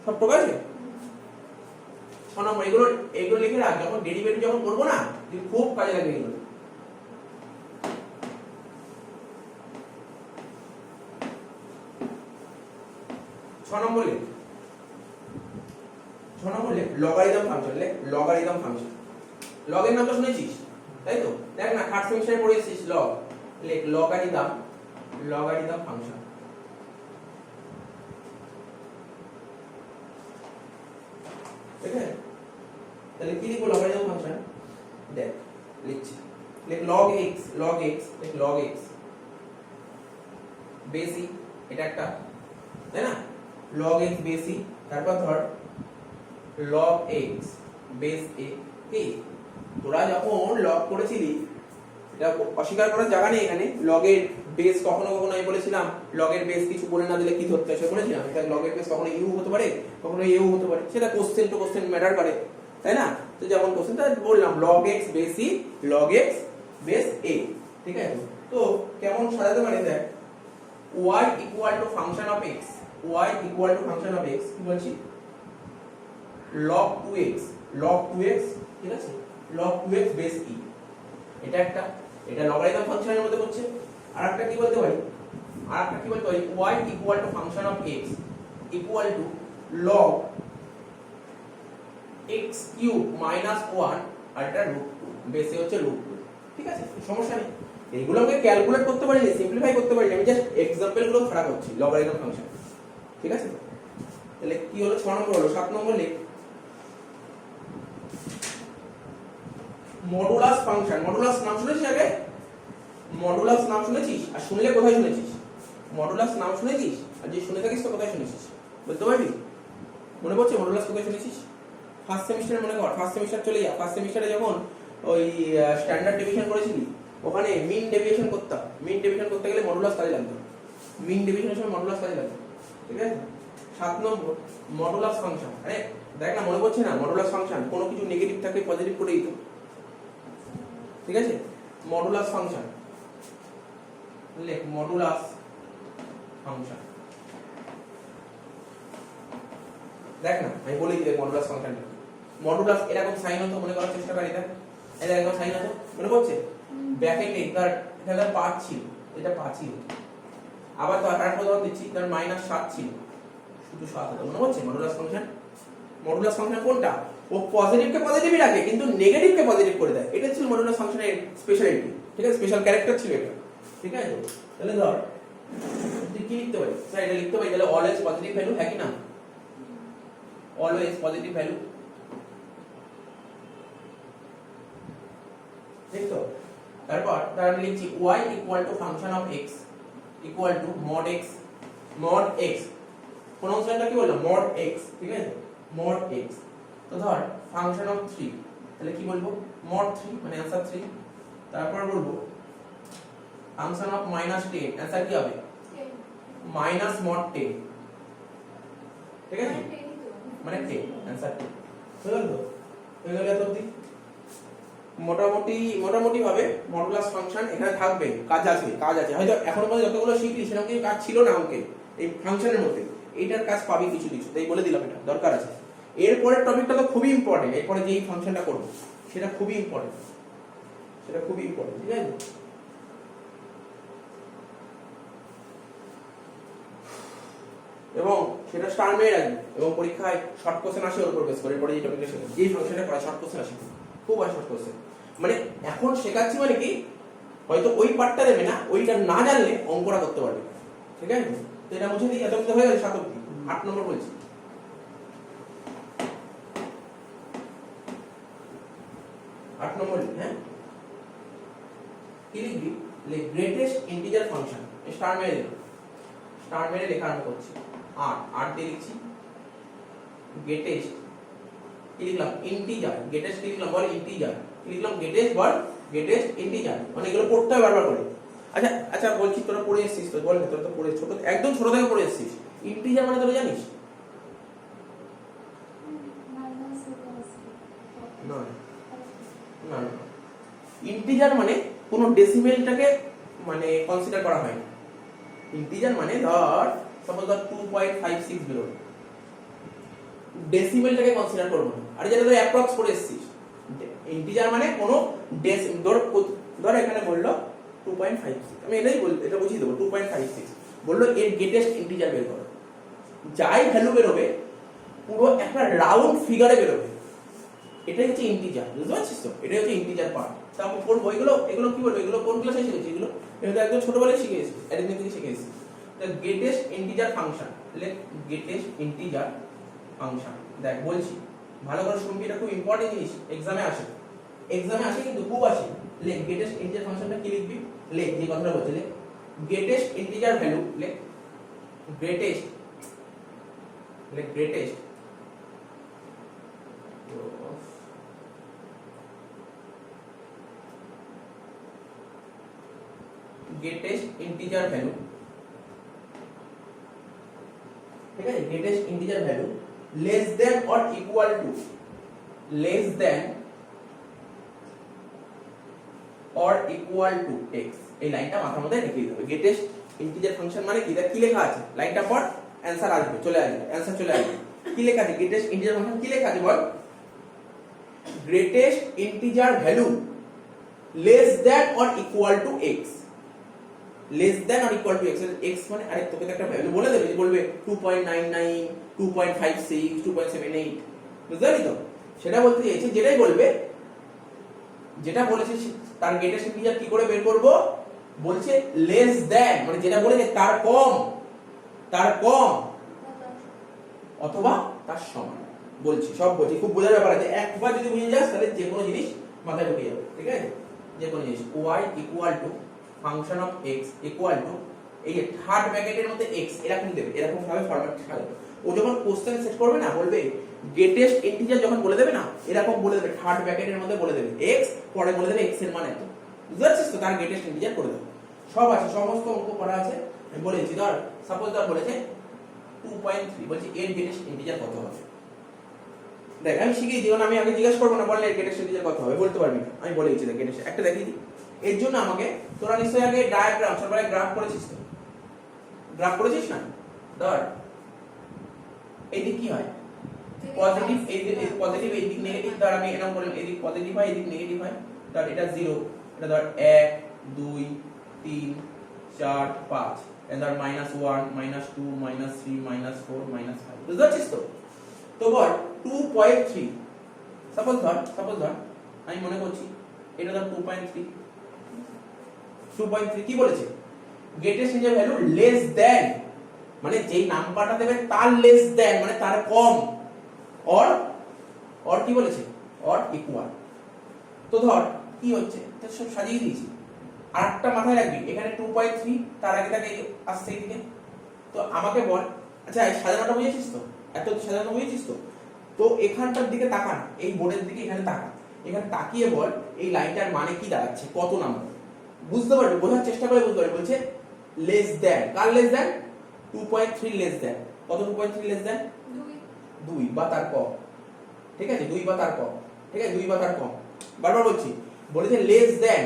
সব প্রকার আছে। 6 নম্বর এগুলো লিখে রাখ, যখন ডেরিভেটিভ যখন করবো না, খুব কাজে লাগবে এগুলো। ছ নম্বর লগারিদম ফাংশন। লগারিদম ফাংশন, লগের নাম তো শুনেছিস, তাই তো? দেখ না, থার্ড সেমিস্টারে পড়েছিস লগ। Logarithm function. ঠিক আছে? তাহলে কি লিখবো লগারিদম ফাংশন? দেখ লিখছি, log x, log x বেসি, এটা একটা, তাই না? log x বেসি, তারপর ধর log x বেস a। কি তোরা যখন লগ করেছিলি, এটা অস্বীকার করার জায়গা নেই এখানে। লগের বেস কখনো কখনো আমি বলেছিলাম, লগের বেস কিছু বলে না দিলে কি ধরতে আসে বলেছিলাম। এটা লগের বেস কখনো ইউ হতে পারে, কখনো এও হতে পারে, সেটা কোশ্চেন টু কোশ্চেন ম্যাটার করে, তাই না? তো যেমন কোশ্চেনটা বললাম log x বেসি, log x বেস a, ঠিক আছে? তো কেমন সাজাতে পারি? দেখ y equal to function of x, y equal to function of x, কি বলছি? log 2x, ঠিক আছে? log 2x বেস e, এটা একটা, এটা লগারিদম ফাংশনের মধ্যে পড়ছে। আরেকটা কি বলতে পারি? y equal to function of x equal two log x cube minus 1 আর এটা √2, বেসে হচ্ছে √2, ঠিক আছে? সমস্যা নেই, এইগুলোকে ক্যালকুলেট করতে পারি, সিম্পলিফাই করতে পারি। আমি জাস্ট এক্সাম্পল গুলো খারাপ হচ্ছে লগারিদম ফাংশন, ঠিক আছে? তাহলে কি হলো? 6 নম্বর হলো। 7 নম্বর লিখ মডুলাস ফাংশন। মডুলাস নাম শুনেছিস আগে? মডুলাস নাম শুনেছিস? আর শুনলে কোথায় শুনেছিস? মডুলাস নাম শুনেছিস? আর যে শুনে থাকিস তো কোথায় শুনেছিস বলতে পারবি? মনে পড়ছে মডুলাস কোথায় শুনেছিস? ফার্স্ট সেমিস্টারে মনে কর, ফার্স্ট সেমিস্টার চলে যা। ফার্স্ট সেমিস্টারে যখন ওই স্ট্যান্ডার্ড ডেভিয়েশন করেছিলি, ওখানে মিন ডেভিয়েশন করতাম। মিন ডেভিয়েশন করতে গেলে মডুলাস কাজে লাগতো, মিন ডেভিয়েশনের সময় মডুলাস কাজে লাগতো, ঠিক আছে? 7 নম্বর মডুলাস ফাংশন। আরে দেখ না, মনে পড়ছে না? মডুলাস ফাংশন কোনো কিছু নেগেটিভ থাকলে পজিটিভ করে দিত, ঠিক আছে? মডুলাস ফাংশন লেখ, মডুলাস ফাংশন। দেখ না, আমি বলি দিই মডুলাস ফাংশনটা। মডুলাস এরকম সাইন হতো, মনে করার চেষ্টা করি। দেখ এটা এরকম সাইন হতো, মনে পড়ছে? ব্র্যাকেটে এটা 5 ছিল, এটা 5 ছিল। আবার তো আরেকটা উদাহরণ দিচ্ছি, তার -7 ছিল, শুধু 7 হতো, মনে পড়ছে? Modulus function. মডুলাস ফাংশন কোনটা? ও পজিটিভকে পজিটিভই রাখে, কিন্তু নেগেটিভকে পজিটিভ করে দেয়। এটা ছিল মডুলাস ফাংশনের স্পেশালিটি, ঠিক আছে? স্পেশাল ক্যারেক্টার ছিল এটা, ঠিক আছে? তাহলে ধর তুই কি লিখতে পারি? স্যার এটা লিখতে পারি, তাহলে অলওয়েজ পজিটিভ ভ্যালু, হ্যাঁ কি না? অলওয়েজ পজিটিভ ভ্যালু, ঠিক তো? তারপর আমি লিখছি y equal to function of x equal two mod x, mod x প্রনাউন্সিয়েশনটা কি বললাম? mod x, ঠিক আছে? mod x। তো ধর ফাংশন অফ 3, তাহলে কি বলবো? mod 3 মানে आंसर 3। তারপর বলবো ফাংশন অফ -10, आंसर কি হবে? -mod 10, ঠিক আছে মানে 10 অ্যানসার 10 হয়ে গেল তো হয়ে গেল এত অবধি মোটামুটি ভাবে মডুলাস ফাংশন এখানে থাকবে কাজ আছে হয়তো এখনো পর্যন্ত যতগুলো শিখলি সেরকম কিছু কাজ ছিল না অঙ্কে এই ফাংশনের মধ্যে এইটার কাজ পাবি কিছু তাই বলে দিলাম এটা দরকার আছে এরপরের টপিকটা তো খুবই ইম্পর্টেন্ট এরপরে যেই ফাংশনটা করব সেটা খুবই ইম্পর্টেন্ট ঠিক আছে এবং সেটা স্টার মেরে রাখবি এবং পরীক্ষায় শর্ট কোশ্চেন আসে ওর উপর বেস করে এরপরে এই টপিকটা শেখা যেই ফাংশনটা করা শর্ট কোশ্চেন আসে খুব আসে শর্ট কোশ্চেন মানে এখন শেখাচ্ছি মানে কি হয়তো ওই পার্টটা দেবে না ওইটা না জানলে অঙ্কটা করতে পারবে ঠিক আছে তো এটা মুছে দিই এত অবধি হয়ে গেছে 7 অবধি 8 নম্বর বলছি 8 নম্বর হ্যাঁ কি লিখবি গ্রেটেস্ট ইন্টিজার ফাংশন স্টার মেরে লেখা আরম্ভ করছি 8 দিয়ে লিখছি গ্রেটেস্ট কি লিখলাম ইন্টিজার গ্রেটেস্ট কি লিখলাম বল ইন্টিজার কি লিখলাম গ্রেটেস্ট ইন্টিজার মানে এগুলো পড়তে হয় বারবার করে আচ্ছা বলছি তোরা পড়ে এসেছিস তো বল তোরা তো পড়ে ছোট একদম ছোট থেকে পড়ে এসেছিস ইন্টিজার মানে তোরা জানিস না ইন্টিজার মানে কোনো ডেসিমেলটাকে মানে কনসিডার করা হয় না ইন্টিজার মানে ধর সাপোজ ধর 2.56 বের হলো ডেসিমেলটাকে কনসিডার করব না আর যেটা তুই অ্যাপ্রক্স করে এসেছিস ইন্টিজার মানে কোনো ধর এখানে বললো 2.56 আমি এটা বুঝিয়ে দেবো 2.56 বললো এর গ্রেটেস্ট ইন্টিজার বের করো যাই ভ্যালু বেরোবে পুরো একটা রাউন্ড ফিগারে বেরোবে এটাই হচ্ছে ইন্টিজার বুঝতে পারছিস তো এটাই হচ্ছে ইন্টিজার পার্ট তারপর পড়বো এগুলো কি বলবো এগুলো কোন ক্লাসে শিখেছি এগুলো একদম ছোটবেলায় শিখে এসেছি অ্যারিথমেটিক থেকে শিখে এসেছি the greatest integer function greatest integer function দেখ বলছি ভালো করে শুনবি এটা খুব ইম্পর্টেন্ট জিনিস এক্সামে আসে কিন্তু খুব আসে লেখ গ্রেটেস্ট ইন্টিজার ফাংশনটা কি লিখবি লেখ যে কথাটা বলছি লেখ গ্রেটেস্ট ইন্টিজার ভ্যালু লেখ গ্রেটেস্ট ইন্টিজার ভ্যালু ঠিক আছে greatest integer value less than or equal to x এই লাইনটা মাথার মধ্যে রেখে দিতে হবে গ্রেটেস্ট ইন্টিজার ফাংশন মানে কি কি লেখা আছে লাইনটা পর অ্যানসার আসবে চলে আসবে কি লেখা আছে গ্রেটেস্ট ইন্টিজার ফাংশন কি লেখা আছে বল greatest integer value less than or equal to x less than or equal to x মানে আরে তোকে একটা ভ্যালু বলে দেবে যে বলবে 2.99 2.56 2.78 বুঝলি তো সেটা বলতে চাইছে যেটাই বলবে যেটা বলেছে তার গ্রেটেস্ট ইন্টিজার কি করে বের করব বলছে লেস দেন মানে যেটা বলেছে তার কম অথবা তার সমান বলছি সব বলছি খুব বোঝার ব্যাপার আছে একবার যদি বুঝে যাস তাহলে যে কোনো জিনিস মাথায় ঢুকে যাবে ঠিক আছে যে কোনো জিনিস y equal to function of x equal two এই যে থার্ড ব্র্যাকেটের মধ্যে x এরকম দেবে এরকম ভাবে ফরম্যাট সাজাবে ও যখন কোশ্চেন সেট করবে না বলবে গ্রেটেস্ট ইন্টিজার যখন বলে দেবে না এরকম বলে দেবে থার্ড ব্র্যাকেটের মধ্যে বলে দেবে x পরে বলে দেবে x এর মান এত বুঝতে পারছিস তো তার গ্রেটেস্ট ইন্টিজার করে দেবে সব আছে সমস্ত অঙ্ক করা আছে আমি বলেছি ধর সাপোজ ধর বলেছে 2.3 বলছি এর গ্রেটেস্ট ইন্টিজার কত হবে দেখ আমি শিখিয়ে দিই আমি আগে জিজ্ঞাসা করব না বললে এর গ্রেটেস্ট ইন্টিজার কত হবে বলতে পারবি না আমি বলে দিচ্ছি দেখ গ্রেটেস্ট একটা দেখিয়ে দিই এর জন্য আমাকে তোরা নিশ্চয়ই আগে ডায়াগ্রাম সরকারে গ্রাফ করেছিস তো গ্রাফ করেছিস না ধর এই দিক কি হয় পজিটিভ এই দিক নেগেটিভ ধর আমি এরকম বললাম এই দিক পজিটিভ হয় এই দিক নেগেটিভ হয় ধর এটা 0 এটা ধর 1 2 3 4 5 এটা ধর -1 -2 -3 -4 -5 বুঝতে পারছিস তো বল 2.3 সাপোজ ধর আমি মনে করছি এটা ধর 2.3 কি বলেছে গ্রেটেস্ট ইন্টিজার ভ্যালু লেস দেন মানে যেই নাম্বারটা দেবে তার লেস দেন মানে তার কম অর কি বলেছে অর ইকুয়াল তো ধর কি হচ্ছে তো সব সাজিয়ে দিয়েছি আরেকটা মাথায় রাখবি এখানে 2.3 তার আগে থাকে আসছে এইদিকে তো আমাকে বল আচ্ছা সাজানোটা বুঝেছিস তো এত সাজানো বুঝেছিস তো এখানটার দিকে তাকান এই বোর্ডের দিকে এখানে তাকান এখানে তাকিয়ে বল এই লাইনটার মানে কি দাঁড়াচ্ছে কত নাম্বার বুঝতে পারবে বোঝার চেষ্টা করে বুঝতে পারবে বলছে লেস দেন কার লেস দেন 2.3 লেস দেন কত 2.3 লেস দ্যান 2 2 বা তার কম, ঠিক আছে 2 বা তার কম, ঠিক আছে 2 বা তার কম। বারবার বলছি, বলেছে less than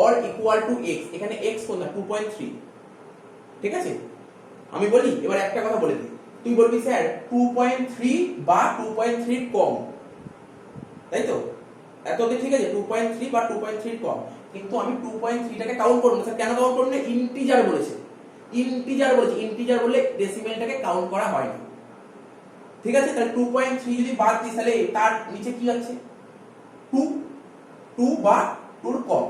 or equal to x, এখানে x কোন না 2.3, ঠিক আছে। আমি বলি এবার একটা কথা বলে দিই, তুই বলবি স্যার 2.3 বা 2.3 কম, তাই তো, এত অবধি ঠিক আছে 2.3 বা 2.3 কম, কিন্তু আমি 2.3 টাকে কাউন্ট করব না স্যার। কেন কাউন্ট করব না? ইন্টিজার বলেছে, ইন্টিজার বলেছে, ইন্টিজার বললে ডেসিমেলটাকে কাউন্ট করা হয় না, ঠিক আছে। তাহলে 2.3 যদি বাদ দিই তাহলে তার নিচে কি আছে 2, 2 বা 2 এর কম,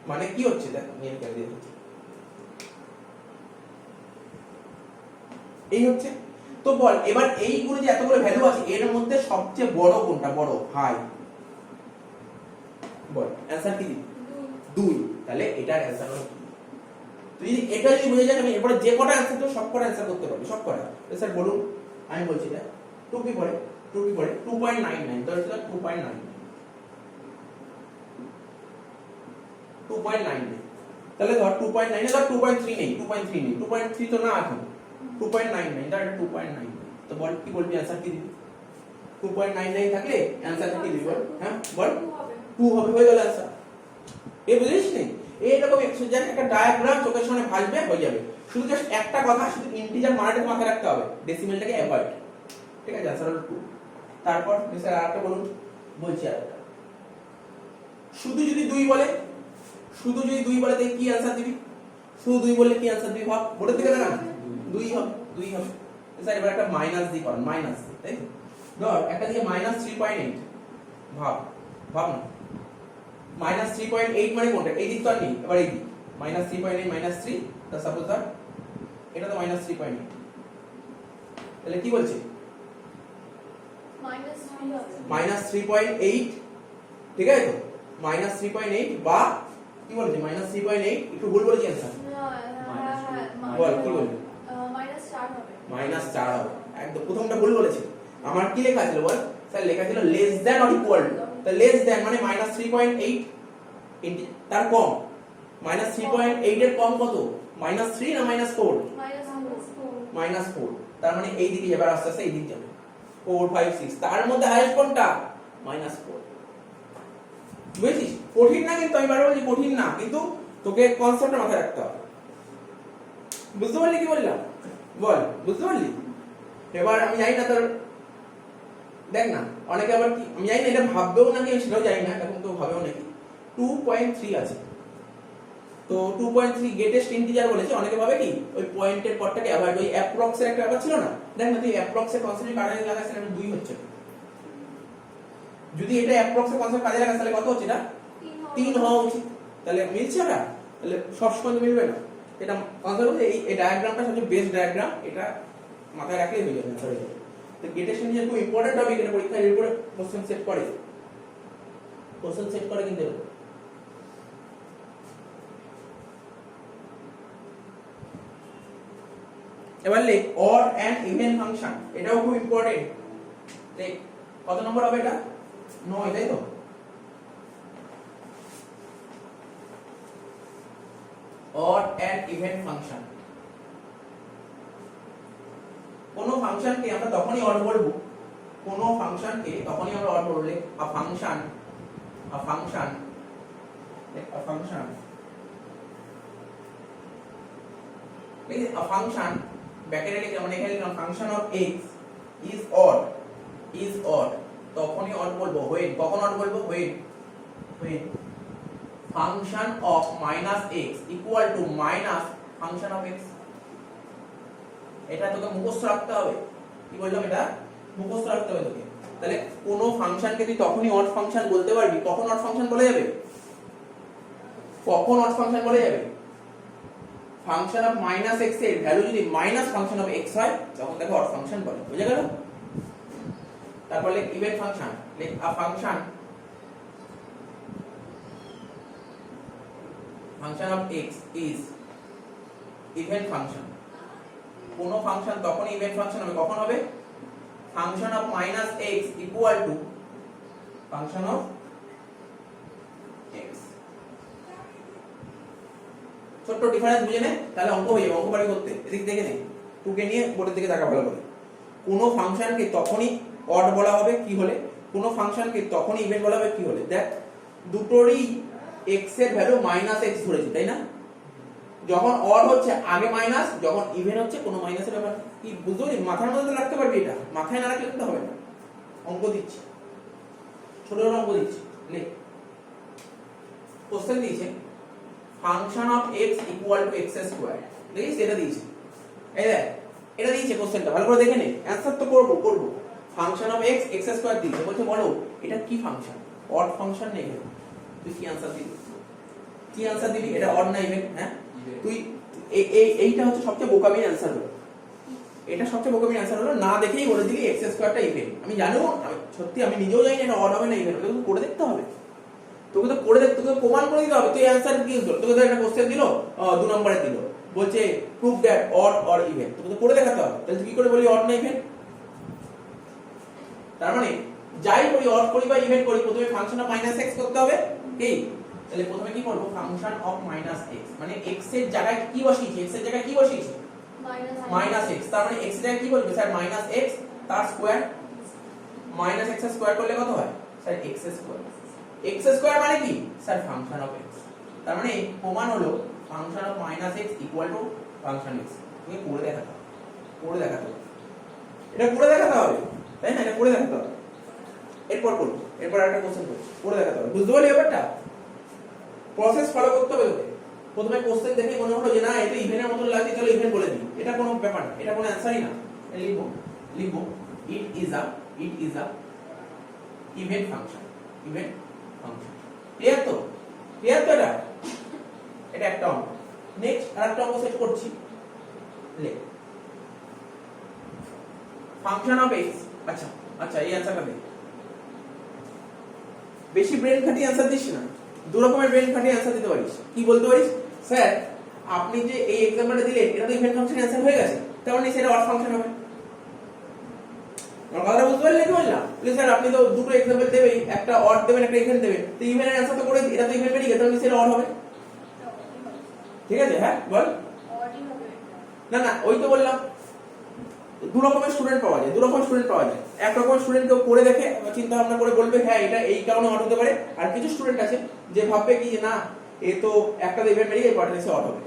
মানে কি হচ্ছে দেখ নিয়ে করে দিয়ে দিচ্ছি, এই হচ্ছে। তো বল এবার এইগুলো যে এতগুলো ভ্যালু আছে এর মধ্যে সবচেয়ে বড় কোনটা? বড় হাই, বল অ্যানসার কি দিবি? 2। তাহলে এটার অ্যানসার হলো কি? তুই যদি এটা যদি বুঝে যাস আমি এরপরে যে কটা অ্যানসার দেব সব কটা অ্যানসার করতে পারবি, সব কটা। তো স্যার বলুন, আমি বলছি এটা 2 কি পড়ে 2.99, তো এটা 2.99, 2.99, তাহলে ধর 2.9 ধর 2.3 নেই, 2.3 নেই, 2.3 তো না এখন 2.99, তাহলে এটা 2.9। তো বল কি বলবি অ্যানসার কি দিবি? 2.99 থাকলে অ্যানসার কি দিবি বল? হ্যাঁ বল 2 হবে, হয়ে গেল অ্যানসার। এই বুঝিস নি? এইরকম এক্সারসাইজ একটা ডায়াগ্রাম চোখের সামনে ভাসবে, হয়ে যাবে। শুধু জাস্ট একটা কথা, শুধু ইন্টিজার মানটাকে মাথায় রাখতে হবে, ডেসিমেলটাকে অ্যাভয়েড, ঠিক আছে। অ্যানসার হলো 2। তারপর স্যার আরেকটা বলুন, বলছি আরেকটা, শুধু যদি 2 বলে, শুধু যদি 2 বলে তাহলে কি অ্যানসার দিবি? শুধু 2 বললে কি অ্যানসার দিবি ভাব, বোর্ডের দিকে দেখা না, 2 হবে, 2 হবে। স্যার এবার একটা মাইনাস দি করেন, মাইনাস দি, তাই তো। ধর একটা দিকে -3.8, ভাব ভাব না, -3.8 মানে কোনটা? এই দিক তো আর নেই, এবার এই দিক -3.8 -3, তা সাপোজ ধর এটা তো -3.8, তাহলে কি বলছে? -3.8, ঠিক আছে তো, -3.8 বা কি বলছে -3.8, একটু ভুল বলেছি অ্যানসার, বল কি বলবি? -4 হবে, একদম প্রথমটা ভুল বলেছি। আমার কি লেখা ছিল বল? স্যার লেখা ছিল less than or equal two, তাহলে লেস দ্যান মানে -3.8 তার কম, -3.8 এর কম কত? -3 না -4? -4, তার মানে এই দিকে যাবে, আস্তে আস্তে এই দিকে যাবে, 4 5 6, তার মধ্যে হাইয়েস্ট কোনটা? -4। বুঝেছিস? কঠিন না কিন্তু, আমি বারবার বলছি কঠিন না, কিন্তু তোকে কনসেপ্টটা মাথায় রাখতে হবে। বুঝতে পারলি কি বললাম? বল বুঝতে পারলি? এবার আমি জানি না তোর, দেখ না অনেকে আবার কি, আমি জানি না এটা ভাববেও নাকি সেটাও জানি না, এখন তো ভাবেও নাকি 2.3 আছে, তো 2.3 গ্রেটেস্ট ইন্টিজার বলেছে, অনেকে ভাবে কি ওই পয়েন্টের পরটাকে অ্যাভয়েড, ওই অ্যাপ্রক্স এর একটা ব্যাপার ছিল না, দেখ না তুই অ্যাপ্রক্স এর কনসেপ্ট কাটাতে লাগাস তাহলে 2 হচ্ছে, যদি এটা অ্যাপ্রক্স এর কনসেপ্ট কাজে লাগাস তাহলে কত হচ্ছে? এটা 3 হওয়া উচিত, তাহলে মিলছে না, তাহলে সবসময় মিলবে না। এটা কনসেপ্ট হচ্ছে এই ডায়াগ্রামটা সবচেয়ে বেস্ট ডায়াগ্রাম, এটা মাথায় রাখলেই হয়ে যাবে, অ্যানসার হয়ে যাবে। তো গ্রেটেস্ট ইন্টিজার খুব ইম্পর্টেন্ট টপিক, এটা পরীক্ষার উপরে কোশ্চেন সেট করে, কোশ্চেন সেট করে কিন্তু এবার লেখ অড এন্ড ইভেন ফাংশন, এটাও খুব ইম্পর্টেন্ট। দেখ কত নম্বর হবে এটা? 9, তাই তো। অড এন্ড ইভেন ফাংশন, কোন ফাংশনকে আমরা তখনই অড বলবো, কোন ফাংশনকে তখনই আমরা অড বলবো, আ ফাংশন a function ব্র্যাকেটে লিখলাম, মানে এখানে লিখলাম function of x is odd, তখনই অড বলবো when, কখন অড বলবো? when function of -x equal to minus function of x, এটা তোকে মুখস্থ রাখতে হবে। কি বললাম? এটা মুখস্থ রাখতে হবে তোকে। তাহলে কোন ফাংশনকে তুই তখনই অড ফাংশন বলতে পারবি, কখন অড ফাংশন বলে যাবে? কখন অড ফাংশন বলে যাবে? ফাংশন অফ -x এর ভ্যালু যদি মাইনাস ফাংশন অফ x হয় তখন তাকে অড ফাংশন বলে, বুঝে গেল? তারপর লেখ ইভেন ফাংশন, লেখ আ function of x is even function, কোন ফাংশন তখন ইভেন ফাংশন হবে, কখন হবে? Function of -x equal two function of x। ছোট্ট ডিফারেন্স বুঝে নে, তাহলে অঙ্ক হয়ে যাবে, অঙ্ক বাড়ি করতে। এদিক দেখে নে, 2 কে নিয়ে বোর্ডের দিকে তাকা ভালো করে। কোনো ফাংশনকে তখনই অড বলা হবে কি হলে, কোনো ফাংশনকে তখনই ইভেন বলা হবে কি হলে। দেখ দুটোরই x এর ভ্যালু -x ধরেছি তাই না, যখন অড হচ্ছে আগে মাইনাস, যখন ইভেন হচ্ছে কোনো মাইনাসের ব্যাপার কি বুঝতে পারলি, মাথার মধ্যে রাখতে পারবি, এটা মাথায় না রাখলে কিন্তু হবে না। অঙ্ক দিচ্ছি, ছোট ছোট অঙ্ক দিচ্ছি, লেখ। কোশ্চেন দিয়েছে function of x equal to x square, দেখিস এটা দিয়েছে, এই দেখ এটা দিয়েছে কোশ্চেনটা ভালো করে দেখে নে, অ্যানসার তো করব function of x x square দিয়েছে, বলছে বলো এটা কি ফাংশন, অড ফাংশন নেই, তুই কি অ্যানসার দিবি, কি অ্যানসার দিবি, এটা অড না ইভেন, হ্যাঁ তুই এইটা হচ্ছে সবচেয়ে বোকামির অ্যানসার হলো, এটা সবচেয়ে বোকামির অ্যানসার হলো, না দেখেই বলে দিলি x স্কয়ারটা ইভেন। আমি জানিও, সত্যি আমি নিজেও জানি না এটা অড হবে না ইভেন, তোকে করে দেখতে হবে, তোকে তো করে দেখতে, তোকে প্রমাণ করে দিতে হবে। তুই অ্যানসার কি দিল, তোকে তো একটা কোশ্চেন দিল 2 নম্বরে দিল, বলছে prove that odd or even, তোকে তো করে দেখাতে হবে। তাহলে তুই কি করে বলি অড না ইভেন? তার মানে যাই করি, অড করি বা ইভেন করি, প্রথমে ফাংশন অফ -x করতে হবে কি, তাহলে প্রথমে কি করব, ফাংশন অফ -x মানে x এর জায়গায় কি বসিয়েছি, x এর জায়গায় কি বসিয়েছি -x, তার মানে x এর জায়গায় কি বলবে স্যার -x তার স্কয়ার, -x এর স্কয়ার করলে কত হয় sir x square, x square মানে কি স্যার ফাংশন অফ x, তার মানে প্রমাণ হলো function of -x equal two function x। তুমি করে দেখাতে হবে, করে দেখাতে হবে, এটা করে দেখাতে হবে তাই না, এটা করে দেখাতে হবে। এরপর করব, এরপর একটা কোশ্চেন করব, করে দেখাতে হবে, বুঝতে পারলি ব্যাপারটা, প্রসেস ফলো করতে হবে তোকে। প্রথমে কোশ্চেন দেখে মনে হলো যে না এটা ইভেনের মতন লাগছে, চলো ইভেন বলে দিই, এটা কোনো ব্যাপার না, এটা কোনো অ্যানসারই না, লিখবো it is a even function, even function. Clear তো, ক্লিয়ার তো, এটা একটা অঙ্ক। নেক্সট আরেকটা অঙ্ক সেট করছি, লেখ ফাংশন অফ x, আচ্ছা এই অ্যানসারটা দে, বেশি ব্রেন খাটিয়ে অ্যানসার দিস না, দু রকমের ব্রেন খাটিয়ে অ্যানসার দিতে পারিস। কি বলতে পারিস, স্যার আপনি যে এই एग्जांपलটা দিলেন এটা তো ইভেন ফাংশন অ্যানসার হয়ে গেছে, তার মানে সেটা অড ফাংশন হবে। আমার কথা বুঝতে পারলে কি বললাম, বলে স্যার আপনি তো দুটো एग्जांपल দেবেই, একটা অড দেবেন একটা ইভেন দেবেন, তো ইভেনের অ্যানসার তো করে এটা তো ইভেন বেরিয়ে গেছে, তাহলে সেটা অড হবে, ঠিক আছে? হ্যাঁ বল, না ওই তো বললাম দু রকমের স্টুডেন্ট পাওয়া যায়, এক রকম স্টুডেন্ট কেউ করে দেখে চিন্তা ভাবনা করে বলবে হ্যাঁ এটা এই কারণে অড হতে পারে, আর কিছু স্টুডেন্ট আছে যে ভাববে কি যে না এ তো একটা ইভেন্ট বেরিয়ে গেছে পার্টিসে অড হবে।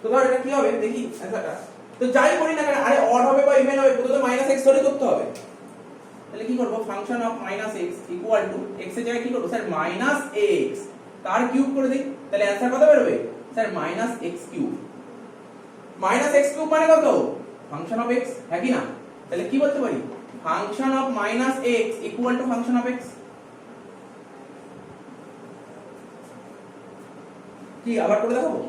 তো ধর এটা কি হবে দেখি অ্যানসারটা, তো যাই করি না কেন আরে অড হবে বা ইভেন হবে প্রথমে -x ধরে করতে হবে। তাহলে কি করব, function of -x equal to x এর জায়গায় কি করব স্যার -x তার কিউব করে দেই, তাহলে অ্যানসার কত বের হবে sir -x cube, -x cube মানে কত ফাংশন অফ x, হ্যাঁ কি না? তাহলে কি বলতে পারি, function of -x equal two function of x। কি আবার করে দেখাবো,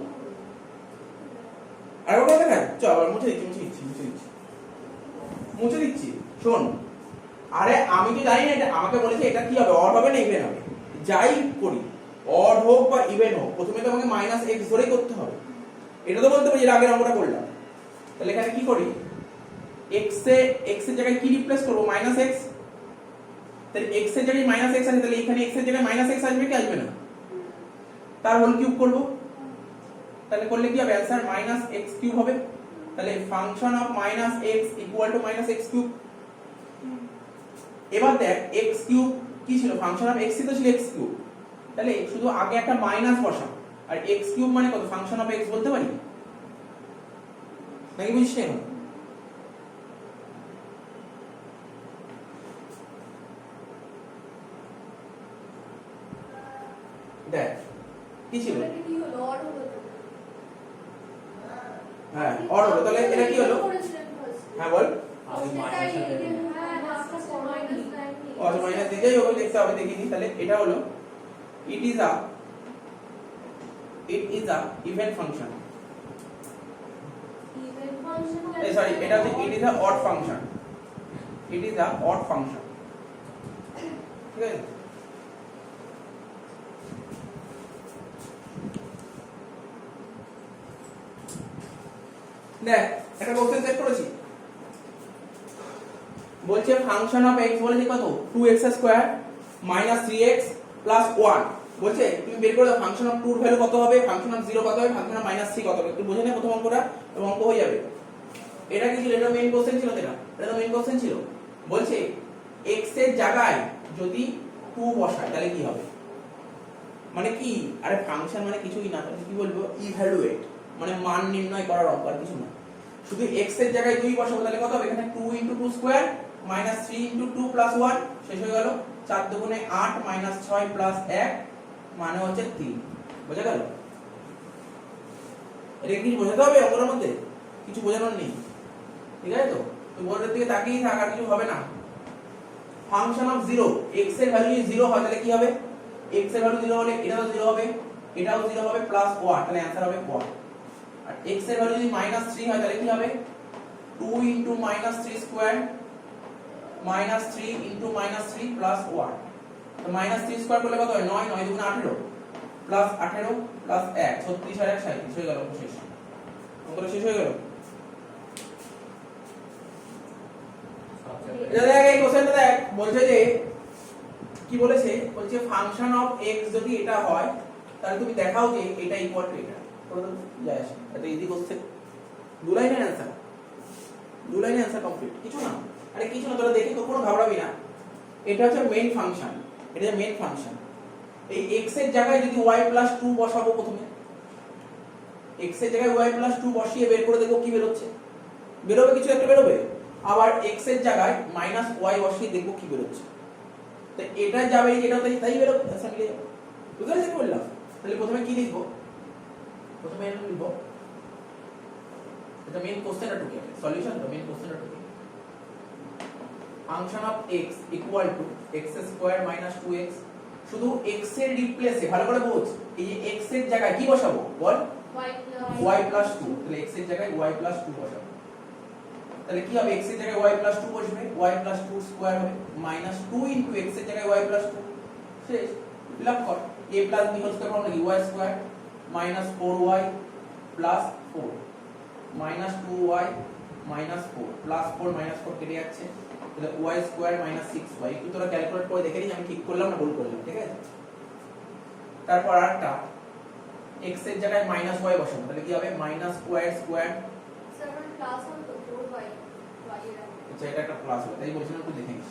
আরেকবার করে দেখাই, চল আবার মুছে দিচ্ছি, শোন, আরে আমি তো জানি না, এটা আমাকে বলেছে এটা কি হবে, অড হবে না ইভেন হবে, যাই করি অড হোক বা ইভেন হোক প্রথমে তো আমাকে -x ধরেই করতে হবে, এটা তো বলতে পারি এর আগের অঙ্কটা করলাম। তাহলে এখানে কি করি, x এর জায়গায় কি রিপ্লেস করব -x, তাহলে x এর জায়গায় -x আছে, তাহলে এখানে x এর জায়গায় -x আসবে কি আসবে না, তার হোল কিউব করব, তাহলে করলে কি হবে অ্যানসার -x কিউব হবে। তাহলে function of -x equal to -x cube. এবার দেখ x কিউব কি ছিল, ফাংশন অফ x তো ছিল x কিউব, তাহলে শুধু আগে একটা মাইনাস বসা, আর x কিউব মানে কত ফাংশন অফ x বলতে পারি নাকি, বুঝছিস না? দেখ কি ছিল, হ্যাঁ অড হলো, তাহলে এটা কি হলো, হ্যাঁ বল, মাইনাস দিতেই হবে, দেখতে হবে দেখিনি, তাহলে এটা হলো it is a even function, sorry এটা হচ্ছে it is a odd function, ঠিক আছে? দেখ একটা কোশ্চেন সেট করেছি, বলছে ফাংশন অফ x বলেছে কত 2x² - 3x + 1 বলছে তুমি বের করে দাও ফাংশন অফ 2 এর ভ্যালু কত হবে, ফাংশন অফ 0 কত হবে, ফাংশন অফ -3 কত হবে, একটু বুঝে নে প্রথম অঙ্কটা এবং অঙ্ক হয়ে যাবে। এটা কি ছিল? এটা মেইন কোশ্চেন ছিল, এটা তো মেইন কোশ্চেন ছিল। বলছে x এর জায়গায় যদি 2 বসায় তাহলে কি হবে, মানে কি, আরে ফাংশন মানে কিছুই না, তাহলে কি বলবো, ইভ্যালুয়েট, মানে মান নির্ণয় করার অঙ্ক, আর কিছু না। শুধু x এর জায়গায় 2 বসাবো তাহলে কত হবে, এখানে 2 * 2 স্কয়ার -3 * 2 + 1 শেষ হয়ে গেল, 4 × 2 = 8 -6 + 1 মানে হচ্ছে 3। বোঝা গেল? এটা কি বোঝাতে হবে অঙ্কের মধ্যে? কিছু বোঝানোর নেই, ঠিক আছে? তো তো বোর্ডের দিকে তাকিয়ে থাক, আর কিছু হবে না। ফাংশন অফ 0, x এর ভ্যালু যদি 0 হয় তাহলে কি হবে, x এর ভ্যালু 0 হলে এটাও 0 হবে, এটাও 0 হবে, প্লাস 1, তাহলে आंसर হবে 1। আর x এর ভ্যালু যদি -3 হয় তাহলে কি হবে, 2 * -3 স্কয়ার -3 * -3 + 1, তো -3 স্কয়ার করলে কত হয়, 9 9 × 2 = 18 প্লাস 18 প্লাস 1 36 আর 1 37 হয়ে গেল, শেষ। অঙ্কটা শেষ হয়ে গেল। এটা দেখ, এই কোশ্চেনটা দেখ, বলছে যে কি বলেছে, বলছে ফাংশন অফ x যদি এটা হয় তাহলে তুমি দেখাও যে এটা ইকুয়াল টু এটা, করে দাও, যায় আসে। এটা ইজি কোশ্চেন, দু লাইনের অ্যানসার, দু লাইনের অ্যানসার কমপ্লিট, কিছু না। আরে কিছু না, তোরা দেখে কখনো ঘাবড়াবি না। এটা হচ্ছে মেইন ফাংশন, এটা হচ্ছে মেইন ফাংশন। এই x এর জায়গায় যদি y + 2 বসাবো, প্রথমে x এর জায়গায় y + 2 বসিয়ে বের করে দেখো কি বের হচ্ছে, বেরোবে কিছু একটা বেরোবে। আবার x এর জায়গায় -y বসিয়ে দেখবো কি বের হচ্ছে, তো এটা যাবে, এটা তাই বেরোবে, আচ্ছা মিলে যাবে। বুঝতে পেরেছি বললাম? তাহলে প্রথমে কি লিখবো, প্রথমে এটা লিখবো, এটা মেইন কোশ্চেনটা টুকে সলিউশন, তো মেইন কোশ্চেনটা টুকে function of x = x² - 2x, শুধু x এর রিপ্লেসে, ভালো করে বোঝ, এই যে x এর জায়গায় কি বসাবো বল, y + 2, তাহলে x এর জায়গায় y + 2 বসাবো, তাহলে কি হবে, x এর জায়গায় y + 2 বসবে, y + 2 স্কয়ার হবে, -2 * x এর জায়গায় y + 2, শেষ। ফিল আপ কর, a + b হোল স্কয়ার মানে কি, y স্কয়ার -4y + 4 -2y -4 +4 -4 কেটে যাচ্ছে, তাহলে y স্কয়ার -6y। একটু তোরা ক্যালকুলেট করে দেখে নিস আমি ঠিক করলাম না ভুল করলাম, ঠিক আছে? তারপর আরেকটা, x এর জায়গায় -y বসাবো, তাহলে কি হবে, -y² স্কয়ার, সেভেন প্লাস হল তো 4y y এর আচ্ছা এটা একটা প্লাস হবে, তাই বলছিলাম একটু দেখে নিস।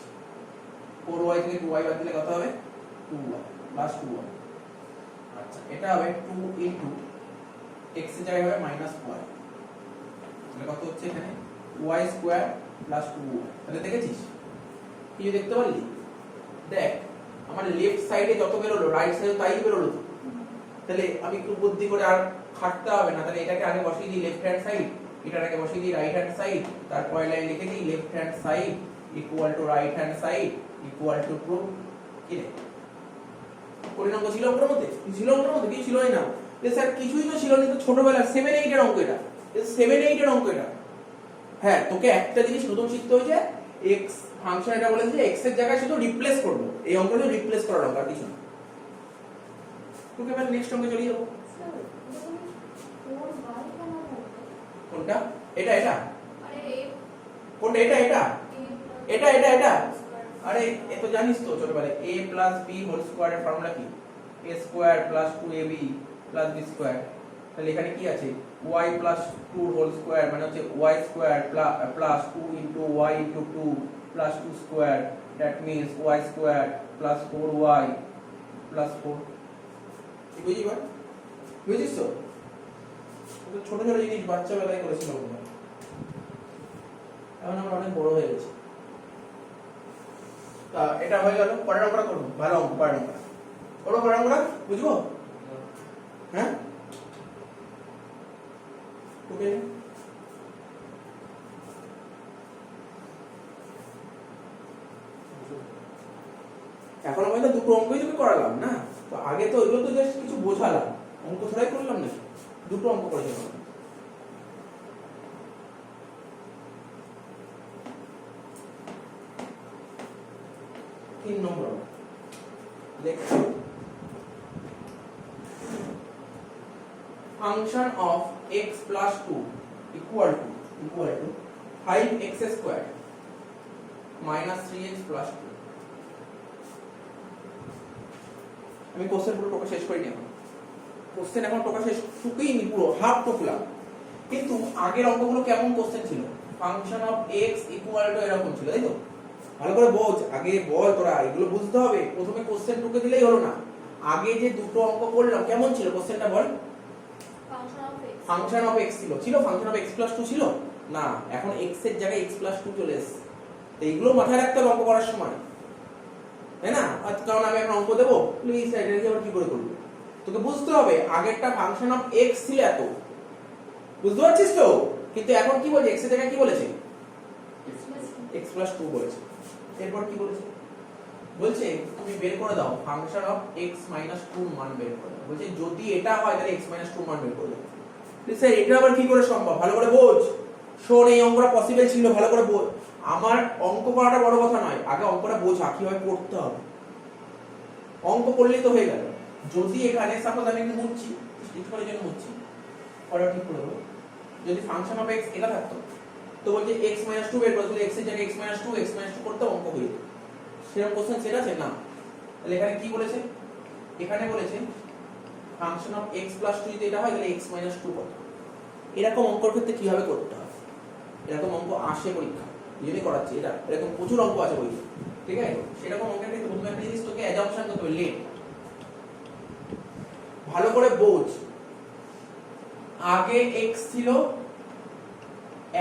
4y থেকে 2y বাদ দিলে কত হবে, 2y প্লাস 2y। আচ্ছা এটা হবে 2 * x এর জায়গায় হবে -y, তাহলে কত হচ্ছে এখানে, y স্কয়ার প্লাস 2y। তাহলে দেখেছিস কি দেখতে পারলি, দেখ আমার লেফট সাইডে যত বেরোলো রাইট সাইডে তাই বেরোলো তো, তাহলে আমি একটু বুদ্ধি করে আর খাটতে হবে না, তাহলে এটাকে আগে বসিয়ে দিই লেফট হ্যান্ড সাইড, এটার আগে বসিয়ে দিই রাইট হ্যান্ড সাইড, তারপরে লাইন লিখে দিই left hand side equal to right hand side equal to true. কি রে কোন অঙ্ক ছিল ওর মধ্যে, কি ছিল ওর মধ্যে, কি ছিলই না, যে স্যার কিছুই তো ছিল না, তো ছোটবেলা 7 8 এর অঙ্ক, এটা 7 8 এর অঙ্ক এটা। হ্যাঁ তোকে একটা জিনিস নতুন শিখতে হয়েছে, x ফাংশন, এটা বলেছে যে x এর জায়গায় শুধু রিপ্লেস করব, এই অঙ্কটা রিপ্লেস করার অঙ্ক, আর কিছু না। তোকে এবার নেক্সট অঙ্কে চলে যাব। কোনটা, এটা এটা, কোনটা, এটা এটা এটা এটা এটা, আরে এ তো জানিস তো ছোটবেলায় a + b হোল স্কয়ার এর ফর্মুলা কি, a² + 2ab + b স্কয়ার। তাহলে এখানে কি আছে, y + 2 হোল স্কয়ার মানে হচ্ছে y square plus 2 * y * 2 plus 2 square, that means y square plus 4y plus 4। কি বুঝি বল, বুঝিস তো? ছোট ছোট জিনিস বাচ্চা বেলায় করেছিল আমরা, এখন আমরা অনেক বড় হয়ে গেছি। তা এটা হয়ে গেল, পরের অঙ্কটা করব, ভালো অঙ্ক, পরের অঙ্কটা করব, পরের অঙ্কটা বুঝবো, হ্যাঁ ওকে। এখন আমি তো দুটো অঙ্কই তোকে করালাম না, তো আগে তো ওইগুলো তো জাস্ট কিছু বোঝালাম, অঙ্ক ছড়াই করলাম না, দুটো অঙ্ক করেছিলাম। 3 নম্বর দেখো, function of x + 2 equal two 5x² - 3x + 2। আমি কোশ্চেন পুরো টোকা শেষ করিনি এখন, কোশ্চেন এখন টোকা শেষ টুকুইনি, পুরো হাফ টুকলাম। কিন্তু আগের অঙ্কগুলো কেমন কোশ্চেন ছিল, function of x equal to এরকম ছিল, তাই তো? ভালো করে বোঝ, আগে বল তোরা, এগুলো বুঝতে হবে। প্রথমে কোশ্চেন টুকে দিলেই হলো না। আগে যে দুটো অঙ্ক করলাম কেমন ছিল কোশ্চেনটা বল? ফাংশন অফ এক্স ছিল ফাংশন অফ এক্স প্লাস 2 ছিল না, এখন এক্স এর জায়গায় এক্স প্লাস 2 চলে এসেছে। তো এইগুলো মাথায় রাখতে হবে অঙ্ক করার সময়, তাই না? কারণ আমি এখন অঙ্ক দেবো, প্লিজ এটা কি আবার কি করে করবো, তোকে বুঝতে হবে আগেরটা ফাংশন অফ এক্স ছিল এত, বুঝতে পারছিস তো? কিন্তু এখন কি বলছে, এক্স এর জায়গায় কি বলেছে, এক্স প্লাস 2 বলেছে। এরপর কি বলেছে, বলছে তুমি বের করে দাও ফাংশন অফ এক্স মাইনাস 2 মান বের করে দাও। বলছে যদি এটা হয় তাহলে এক্স মাইনাস 2 মান বের করে দাও। স্যার এটা আবার কি করে সম্ভব, ভালো করে বোঝ। শোন, এই অঙ্কটা পসিবল ছিল, ভালো করে বোঝ। আমার অঙ্ক করাটা বড় কথা নয়, আগে অঙ্কটা বোঝা কিভাবে করতে হবে। অঙ্ক করলেই তো হয়ে গেল। যদি এখানে সাপোজ আমি একটু মুছছি, ঠিক করে জন্য মুছছি, পরে ঠিক করে দেবো। যদি ফাংশন অফ এক্স এটা থাকতো, তো বলছে এক্স মাইনাস 2 বের করতে, এক্স এর জায়গায় এক্স মাইনাস 2 করতে অঙ্ক হয়ে যেত। সেরকম কোশ্চেন সেট আছে না? তাহলে এখানে কি বলেছে, এখানে বলেছে ফাংশন অফ এক্স প্লাস 2 যদি এটা হয় তাহলে এক্স মাইনাস 2 কত। এরকম অঙ্কের ক্ষেত্রে কিভাবে করতে হয়, এরকম অঙ্ক আসে পরীক্ষা, যদি করাচ্ছি এটা, এরকম প্রচুর অঙ্ক আছে বইতে, ঠিক আছে? সেরকম অঙ্কের ক্ষেত্রে প্রথমে একটা জিনিস তোকে অ্যাজাম্পশন করতে হবে, লেট। ভালো করে বোঝ, আগে এক্স ছিল,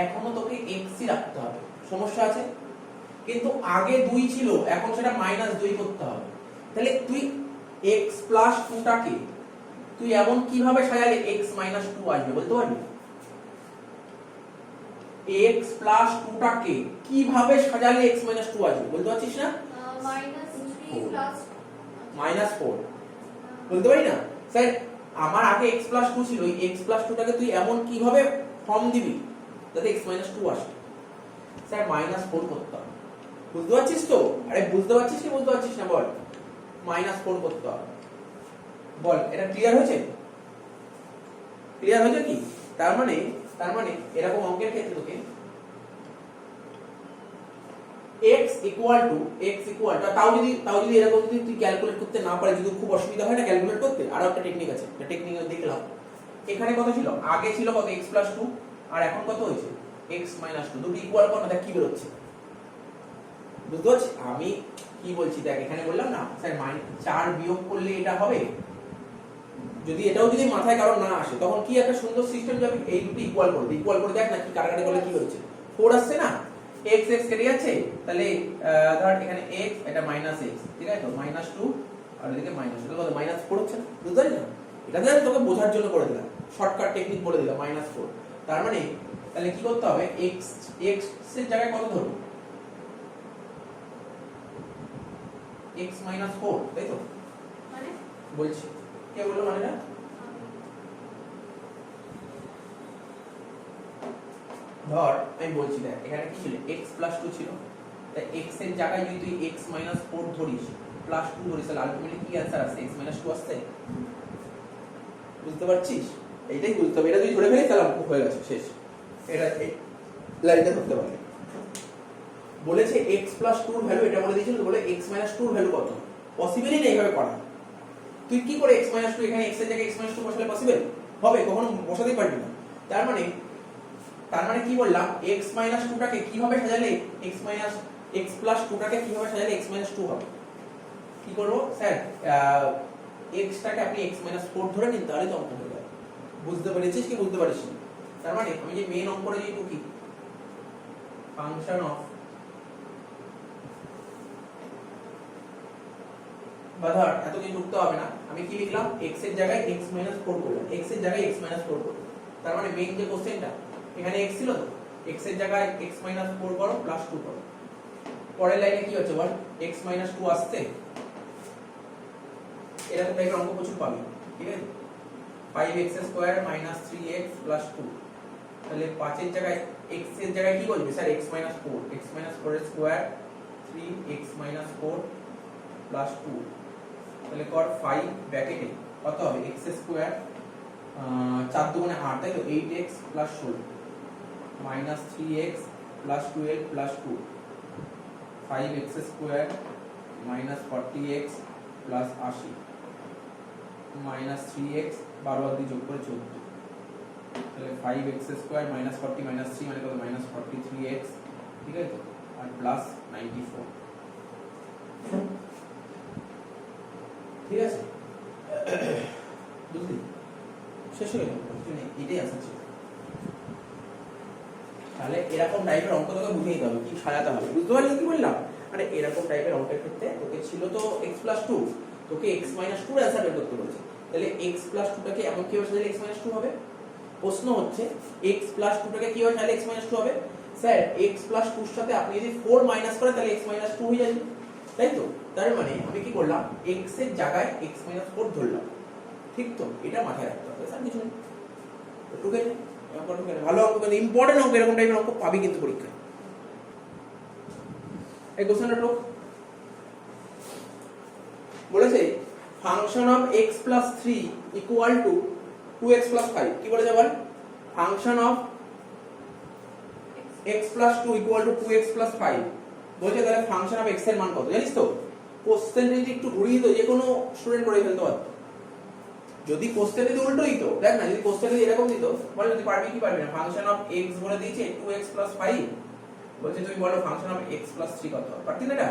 এখনো তোকে এক্সই রাখতে হবে, সমস্যা আছে? কিন্তু আগে 2 ছিল, এখন সেটা -2 করতে হবে। তাহলে তুই x প্লাস 2 টাকে তুই এমন কিভাবে সাজালে x মাইনাস 2 আসবে, বলতে পারবি? x প্লাস 2 টাকে কিভাবে সাজালে x মাইনাস 2 আসবে, বলতে পারছিস না? -4 বলতে পারি না স্যার? আমার আগে x প্লাস 2 ছিল, এই x প্লাস 2 টাকে তুই এমন কিভাবে ফর্ম দিবি যাতে x মাইনাস 2 আসে? স্যার -4 করতে হবে, বুঝতে পারছিস তো? আরে বুঝতে পারছিস কি বুঝতে পারছিস না বল? -4 করতে হবে, বল এটা ক্লিয়ার হয়েছে? ক্লিয়ার হয়েছে কি? তার মানে এরকম অঙ্কের ক্ষেত্রে তোকে x ইকুয়াল টু তাও যদি এরকম যদি তুই ক্যালকুলেট করতে না পারিস, যদি খুব অসুবিধা হয় না ক্যালকুলেট করতে, আরো একটা টেকনিক আছে, একটা টেকনিক দেখলাম। এখানে কত ছিল, আগে ছিল কত, x প্লাস 2, আর এখন কত হয়েছে, x মাইনাস 2। দুটো ইকুয়াল কর না, দেখ কি বেরোচ্ছে, বুঝতে পারছিস আমি কি বলছি? দেখ এখানে বললাম না স্যার 4 বিয়োগ করলে এটা হবে, যদি এটাও যদি মাথায় কারণ না আসে, তখন কি একটা সুন্দর সিস্টেম যাবে, এই দুটো ইকুয়াল করে দেখ না কি কাটাকাটি করলে কি হচ্ছে, 4 আসছে না, x কেটে যাচ্ছে, তাহলে ধর এখানে x, এটা -x, ঠিক আছে তো, -2 আর এদিকে মাইনাস, এটা কত, -4 হচ্ছে না, বুঝতে পারছিস না? এটা জাস্ট তোকে বোঝার জন্য করে দিলাম, শর্টকাট টেকনিক বলে দিলাম, -4। তার মানে তাহলে কি করতে হবে, x এর জায়গায় কত ধরবো, x - 4, তাই তো? মানে বলছি কে বললো মানেটা? ধর আমি বলছি, দেখ এখানে কি ছিল, x প্লাস 2 ছিল, তাই x এর জায়গায় যদি তুই x - 4 ধরিস, প্লাস 2 ধরিস, তাহলে আলটিমেটলি কি आंसर আসছে, x - 2 আসছে, বুঝতে পারছিস? এইটাই বুঝতে হবে, এটা তুই ধরে ফেলিস তাহলে অঙ্ক হয়ে গেছে, শেষ। এটা এই লাইনটা ধরতে পারবি। বলেছে x প্লাস 2 এর ভ্যালু, এটা বলে দিয়েছিল, তো বলে x - 2 এর ভ্যালু কত, পসিবলই নেই এইভাবে করা। তুই কি করে x - 2, এখানে x এর জায়গায় x - 2 বসালে পসিবল হবে? কখনো বসাতেই পারবি না। তার মানে কি বললাম, x - 2 টাকে কিভাবে সাজালে x প্লাস 2 টাকে কিভাবে সাজালে x - 2 হবে? কি করব স্যার, x টাকে আপনি x - 4 ধরে নিন, তাহলে তো অঙ্ক হয়ে যাবে। বুঝতে পেরেছিস কি বুঝতে পারিস? তার মানে আমি যে মেইন অঙ্কটা যে টুকি ফাংশন অফ, বাধার এত কিছু ঢুকতে হবে না, আমি কি লিখলাম, x এর জায়গায় x - 4 করলাম, x এর জায়গায় x - 4 করলাম। তার মানে মেইন যে কোশ্চেনটা, এখানে x ছিল তো, x এর জায়গায় x - 4 করো, প্লাস 2 করো। পরের লাইনে কি হচ্ছে বল, x - 2 আসছে, এরকম টাইপের অঙ্ক প্রচুর পাবি, ঠিক আছে? 5x² - 3x + 2, তাহলে 5 এর জায়গায় x এর জায়গায় কি বলবি স্যার, x - 4, x - 4 এর স্কয়ার 3x - 4 + 2, তাহলে কর 5 ব্র্যাকেটে কত হবে, x স্কয়ার 4 × 2 = 8, তাই তো, 8x + 16 -3x + 12 + 2, 5x² - 40x + 80, minus 3x 12 আর 2 যোগ করে 14, তাহলে 5x স্কয়ার মাইনাস 40 মাইনাস 3 মানে কত মাইনাস 43x, ঠিক আছে তো, আর প্লাস 94, ঠিক আছে বুঝলি, শেষ হয়ে গেল, এটাই আসা ছিল। তাহলে এরকম টাইপের অঙ্ক তোকে বুঝে নিতে হবে, কি সাজাতে হবে, বুঝতে পারলি কি বললাম? আরে এরকম টাইপের অঙ্কের ক্ষেত্রে তোকে ছিল তো x + 2, তোকে x - 2 এর অ্যান্সার বের করতে বলেছে, তাহলে x + 2 টাকে এমন কিভাবে সাজালে x - 2 হবে? প্রশ্ন হচ্ছে x + 2 টাকে কিভাবে সাজালে x - 2 হবে? স্যার x + 2 এর সাথে আপনি যদি 4 মাইনাস করেন তাহলে x - 2 হয়ে যাবে, তাই তো? তার মানে আমি কি করলাম, x এর জায়গায় x - 4 ধরলাম, ঠিক তো? এটা মাথায় রাখতে হবে, স্যার কিছু নেই, টুকে ভালো অঙ্ক, মানে ইম্পর্টেন্ট অঙ্ক, এরকম টাইপের অঙ্ক পাবি কিন্তু পরীক্ষায়। এই কোশ্চেনটা টোক বলেছে function of x + 3 equal to 2x + 5, কি বলেছে বল? Function of x + 2 equal to 2x + 5 বলছে, তাহলে ফাংশন অফ x এর মান কত জানিস তো? কোশ্চেনটা যদি একটু ঘুরিয়ে দিত, যে কোনো স্টুডেন্ট করে ফেলতে পারত। যদি কোশ্চেন যদি উল্টো দিত, দেখ না, যদি কোশ্চেন যদি এরকম দিত, বল যদি পারবি কি পারবি না, ফাংশন অফ x বলে দিয়েছে 2x + 5, বলছে তুমি বলো ফাংশন অফ x + 3 কত হবে, পারতি না এটা?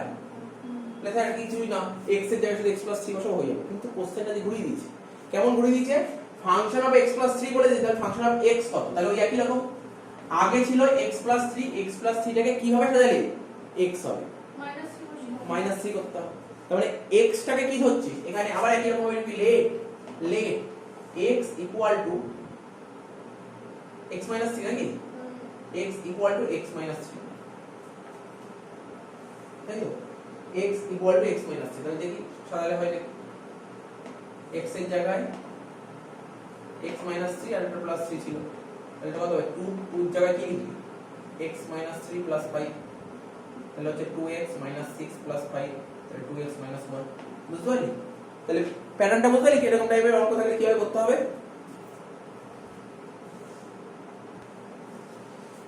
তাহলে স্যার কিছুই না, x এর জায়গায় শুধু x + 3 বসাবো হয়ে যাবে, কিন্তু কোশ্চেনটা যদি ঘুরিয়ে দিয়েছে, কেমন ঘুরিয়ে দিয়েছে? ফাংশন অফ x + 3 বলে দিয়েছে, তাহলে ফাংশন অফ x কত, তাহলে ওই একই রকম, আগে ছিল x + 3, x + 3 টাকে কিভাবে সাজালি, x হবে -3 করতে হবে, তার মানে x টাকে কি ধরছিস এখানে, আবার একই রকম ভাবে let x equal to x - 3 নাকি, x ইকুয়াল টু x - 3, তাই তো? x ইকুয়াল টু x - 3, তাহলে দেখি সাজালে হয় নাকি, x এর জায়গায় x - 3 আর একটা প্লাস 3 ছিল, তাহলে এটা কত হবে, 2 2 এর জায়গায় কি লিখবি, x - 3 + 5, তাহলে হচ্ছে 2x - 6 + 5, তাহলে 2x - 1, বুঝতে পারলি? তাহলে প্যাটার্নটা বুঝতে পারলি, এরকম টাইপের অঙ্ক থাকলে কিভাবে করতে হবে।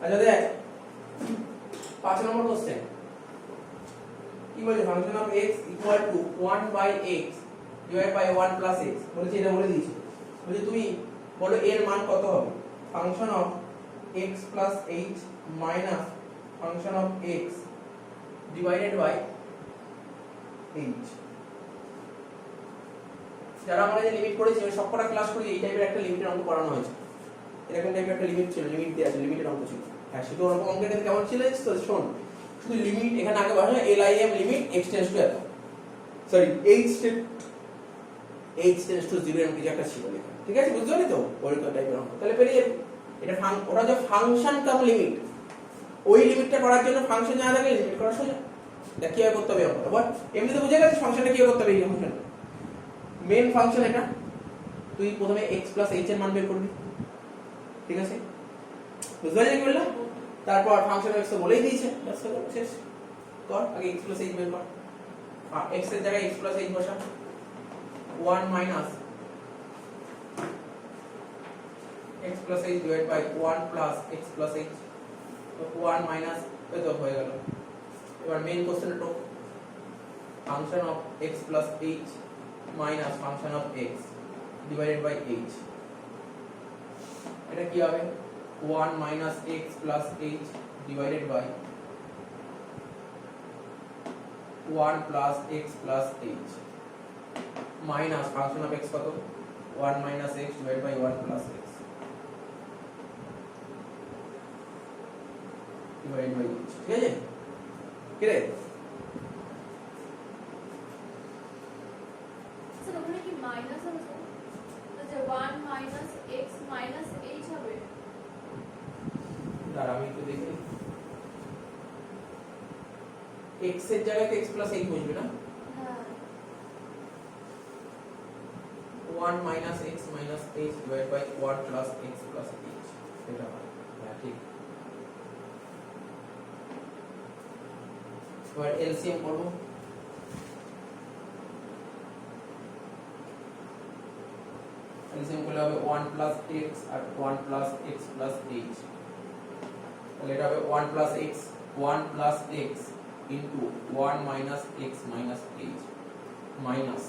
আচ্ছা দেখ 5 নম্বর কোশ্চেন কি বলছে, function of x equal to 1/x divide by 1 + x, বলেছে এটা বলে দিয়েছে, বলছে তুমি বলো এর মান কত হবে, function of x + h minus function of x divided by h। যারা আমরা যে লিমিট করেছি ওই সবকটা ক্লাস করি, এই টাইপের একটা লিমিটের অঙ্ক করানো হয়েছে, এরকম টাইপের একটা লিমিট ছিল, লিমিট দেয়া আছে, লিমিটের অঙ্ক ছিল। হ্যাঁ শুধু অঙ্কের ক্ষেত্রে কেমন ছিল তো শোন, শুধু লিমিট এখানে আগে বসানো LIM limit x tends to এত, সরি h টেন্ডস টু 0 এরকম কিছু একটা ছিল লেখা, ঠিক আছে বুঝতে পারলি তো, ওই টাইপের অঙ্ক, তাহলে পেরিয়ে যাবে। এটা ওটা যে ফাংশন কাম লিমিট, ওই লিমিটটা করার জন্য ফাংশন জানা থাকলে লিমিট করা সোজা। দেখ কিভাবে করতে হবে অঙ্কটা, বল এমনিতে বুঝে গেছিস ফাংশনটা কিভাবে করতে হবে, এই ফাংশন মেন ফাংশন এটা, তুই প্রথমে x + h এর মান বের করবি, ঠিক আছে বুঝতে পারলি কি বললাম, তারপর ফাংশন x তো বলেই দিয়েছে, ব্যাস হলো শেষ, কর আগে x + h বের কর, x এর জায়গায় x + h বসা, 1 minus x + h divide by 1 plus x + h, তো 1 মাইনাস এই তো হয়ে গেল। এবার মেইন কোশ্চেনটা তো function of x + h minus function of x divided by h, এটা কি হবে 1 minus x + h divided by 1 plus x + h minus function of x কত 1 minus x divided by 1 plus x divided by h, ঠিক আছে কি রে, sir ওখানে কি মাইনাস হবে স্যার, তো যে 1 মাইনাস x মাইনাস h হবে, দাঁড়া আমি একটু দেখি, x এর জায়গায় x + h বসবে না, হ্যাঁ 1 minus x minus h divide by 1 plus x plus h, এটা হয় হ্যাঁ ঠিক। এবার এলসিএম করব, এলসিএম করলে হবে 1 প্লাস x আর 1 প্লাস x প্লাস h, তাহলে এটা হবে 1 plus x into 1 minus x minus h minus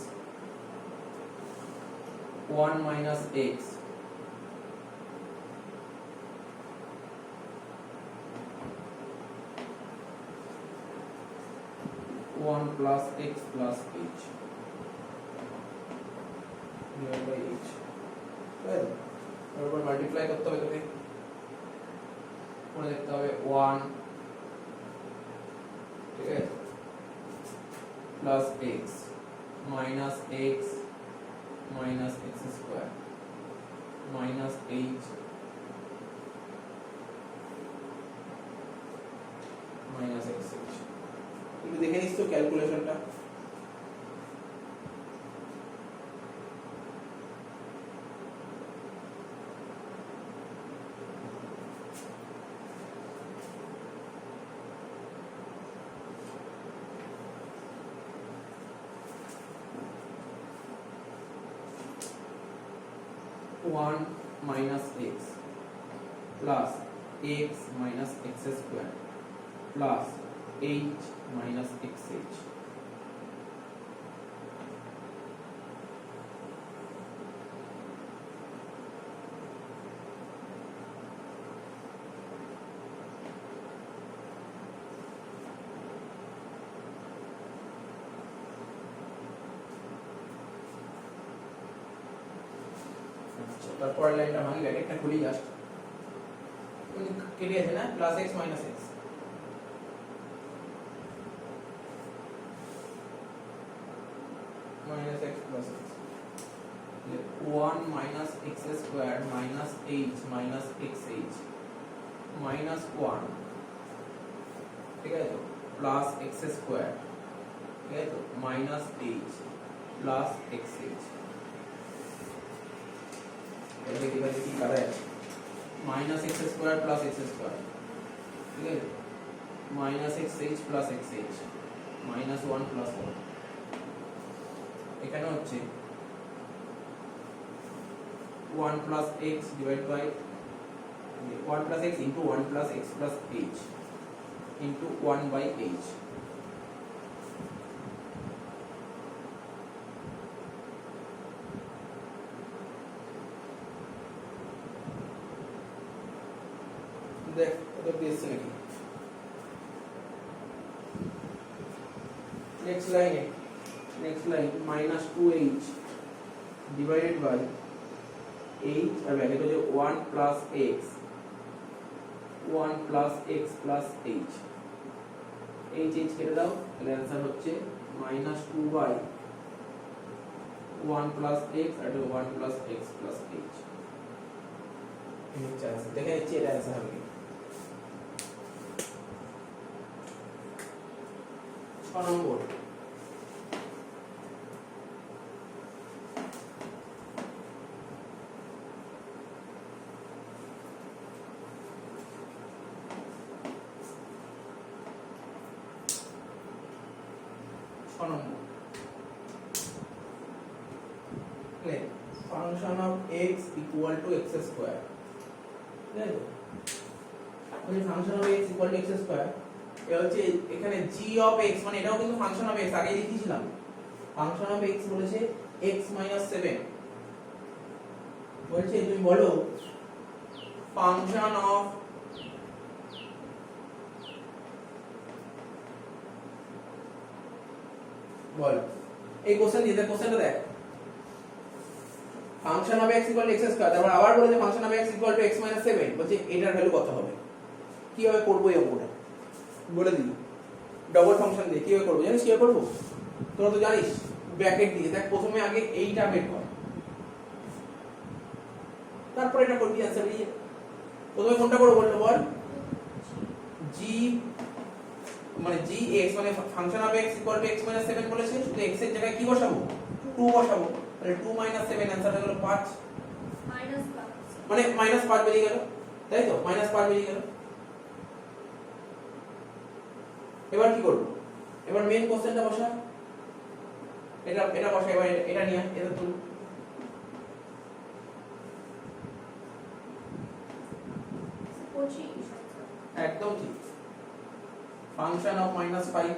1 minus x one plus x plus h divided by h well তারপর মাল্টিপ্লাই করতে হবে তোকে মনে দেখতে হবে 1 ঠিক আছে plus x minus x minus x square minus h minus x h তুমি দেখে নিস তো ক্যালকুলেশনটা one minus x plus x minus x square plus h minus xh তারপর লাইনটা ভাঙি ব্র্যাকেটটা খুলি জাস্ট কেটে আছে না plus x minus x minus x plus x 1 minus x square minus h minus xh minus 1 ঠিক আছে প্লাস x square ঠিক আছে minus h plus xh এটা কিভাবে কি করে minus x square plus x square ঠিক আছে minus xh plus xh minus 1 plus 1 এখানে হচ্ছে 1 plus x divided by 1 plus x into 1 plus x plus h into 1 by h দেখ এটা দিয়েছে নাকি next line minus 2h divided by h আর bracket হচ্ছে 1 plus x 1 plus x plus h h কেটে দাও তাহলে आंसर হচ্ছে minus 2 by 1 plus x R 1 plus x plus h দেখে নিচ্ছি এটা आंसर হবে 6 নম্বর function of x equal to x square right মানে function of x equal to x square এটা হচ্ছে এখানে g of x মানে এটাও কিন্তু function of x আগে লিখেছিলাম function of x বলেছে x - 7 বলছে তুমি বলো function of বল এই কোশ্চেন দিতে কোশ্চেনটা দেখ function of x = x square তারপর আবার বলে যে ফাংশন অফ x = x - 7 বলছে এটার ভ্যালু কত হবে কিভাবে করব এই অঙ্কটা বলে দিই ডবল ফাংশন দিয়ে কিভাবে করব জানিস কিভাবে করব তোরা তো জানিস ব্র্যাকেট দিয়ে দেখ প্রথমে আগে এইটা বের কর তারপর এটা করবি आंसर দিয়ে প্রথমে কোনটা করব বলতো বল g মানে gx মানে ফাংশন অফ x = x - 7 বলেছে শুধু x এর জায়গায় কি বসাবো 2 বসাবো তাহলে 2 - 7 आंसर হলো 5 -5 মানে -5 বেরিয়ে গেল তাই তো -5 বেরিয়ে গেল এবার কি করব এবার মেইন কোশ্চেনটা বসা এটা বসা এবার এটা নিয়ে এটা তুল একদম ঠিক ফাংশন অফ -5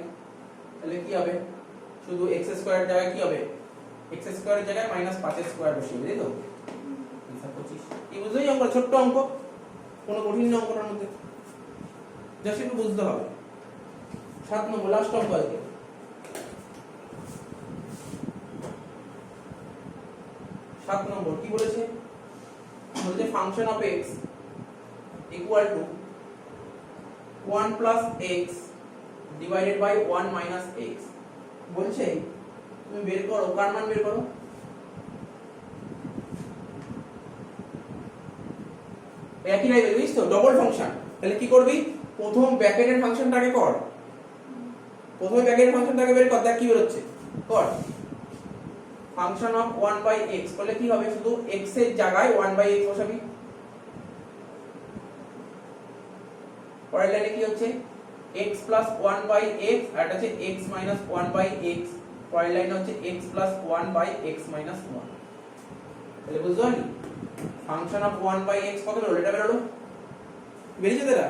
তাহলে কি হবে শুধু x স্কয়ার জায়গায় কি হবে x স্কয়ারের জায়গায় -5 এর স্কয়ার বসিয়ে দিই তো 25 কি বুঝলেই অঙ্ক ছোট্ট অঙ্ক কোনো কঠিন না অঙ্কটার মধ্যে জাস্ট একটু বুঝতে হবে 7 নম্বর লাস্ট অঙ্ক আজকে সাত নম্বর কি বলেছে বলেছে function of x equal to 1 plus x divided by 1 minus x বলছে তুমি বের করো কার মান বের করো একই লাইন বুঝছিস তো ডবল ফাংশন তাহলে কি করবি প্রথম ব্র্যাকেটের ফাংশনটাকে কর প্রথমে ব্র্যাকেটের ফাংশনটাকে বের কর দেখ কি বের হচ্ছে কর ফাংশন অফ 1 বাই x করলে কি হবে শুধু x এর জায়গায় 1 বাই x বসাবি পরের লাইনে কি হচ্ছে x প্লাস 1 বাই x আর এটা হচ্ছে x মাইনাস 1 বাই x পরের লাইনে হচ্ছে x plus 1 by x minus 1 তাহলে বুঝছো নি ফাংশন অফ 1 বাই x কত হলো এটা বেরোলো বেরিয়েছে দাদা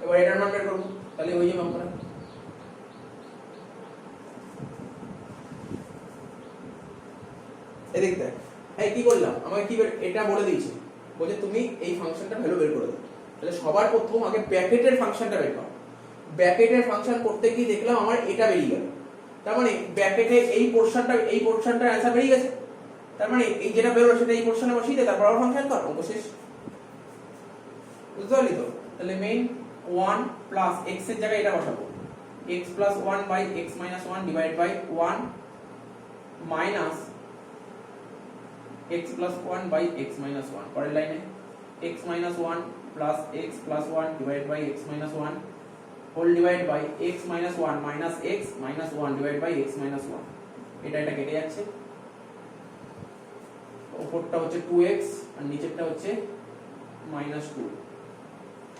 এবার এটার মান বের করব তাহলে ওই যে অঙ্কটা এদিক দেখ এই কি করলাম আমাকে কি এটা বলে দিয়েছে বলে তুমি এই ফাংশনটা ভ্যালু বের করে দাও তাহলে সবার প্রথম আগে ব্র্যাকেটের ফাংশনটা বের করো ব্র্যাকেটের ফাংশন করতে গিয়ে দেখলাম আমার এটা বেরিয়ে গেল তার মানে ব্র্যাকেটে এই পোরশনটার অ্যানসার বেরিয়ে গেছে তার মানে এই যেটা বেরোলো সেটা এই পোরশনে বসিয়ে দে তারপর আবার ফাংশন কর অঙ্ক শেষ বুঝতে পারলি তো তাহলে মেইন 1 প্লাস x এর জায়গায় এটা বসাবো x plus 1 by x minus 1 divide by 1 minus x plus 1 by x minus 1 পরের লাইনে x minus 1 plus x plus 1 divide by x minus 1 whole divide by x minus 1 minus x minus 1 divide by x minus 1 এটা কেটে যাচ্ছে উপরটা হচ্ছে 2x আর নিচেরটা হচ্ছে minus 2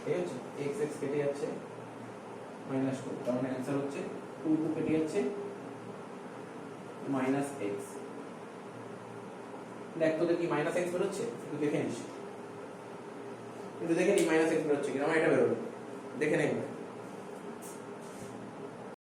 এই হচ্ছে x x কেটে যাচ্ছে মাইনাস 2 তার মানে आंसर হচ্ছে 2 2 কেটে যাচ্ছে মাইনাস x দেখ তো দেখি মাইনাস x বের হচ্ছে একটু দেখে নিস একটু দেখে নি মাইনাস x বের হচ্ছে কিনা আমার এটা বের হলো দেখে নেই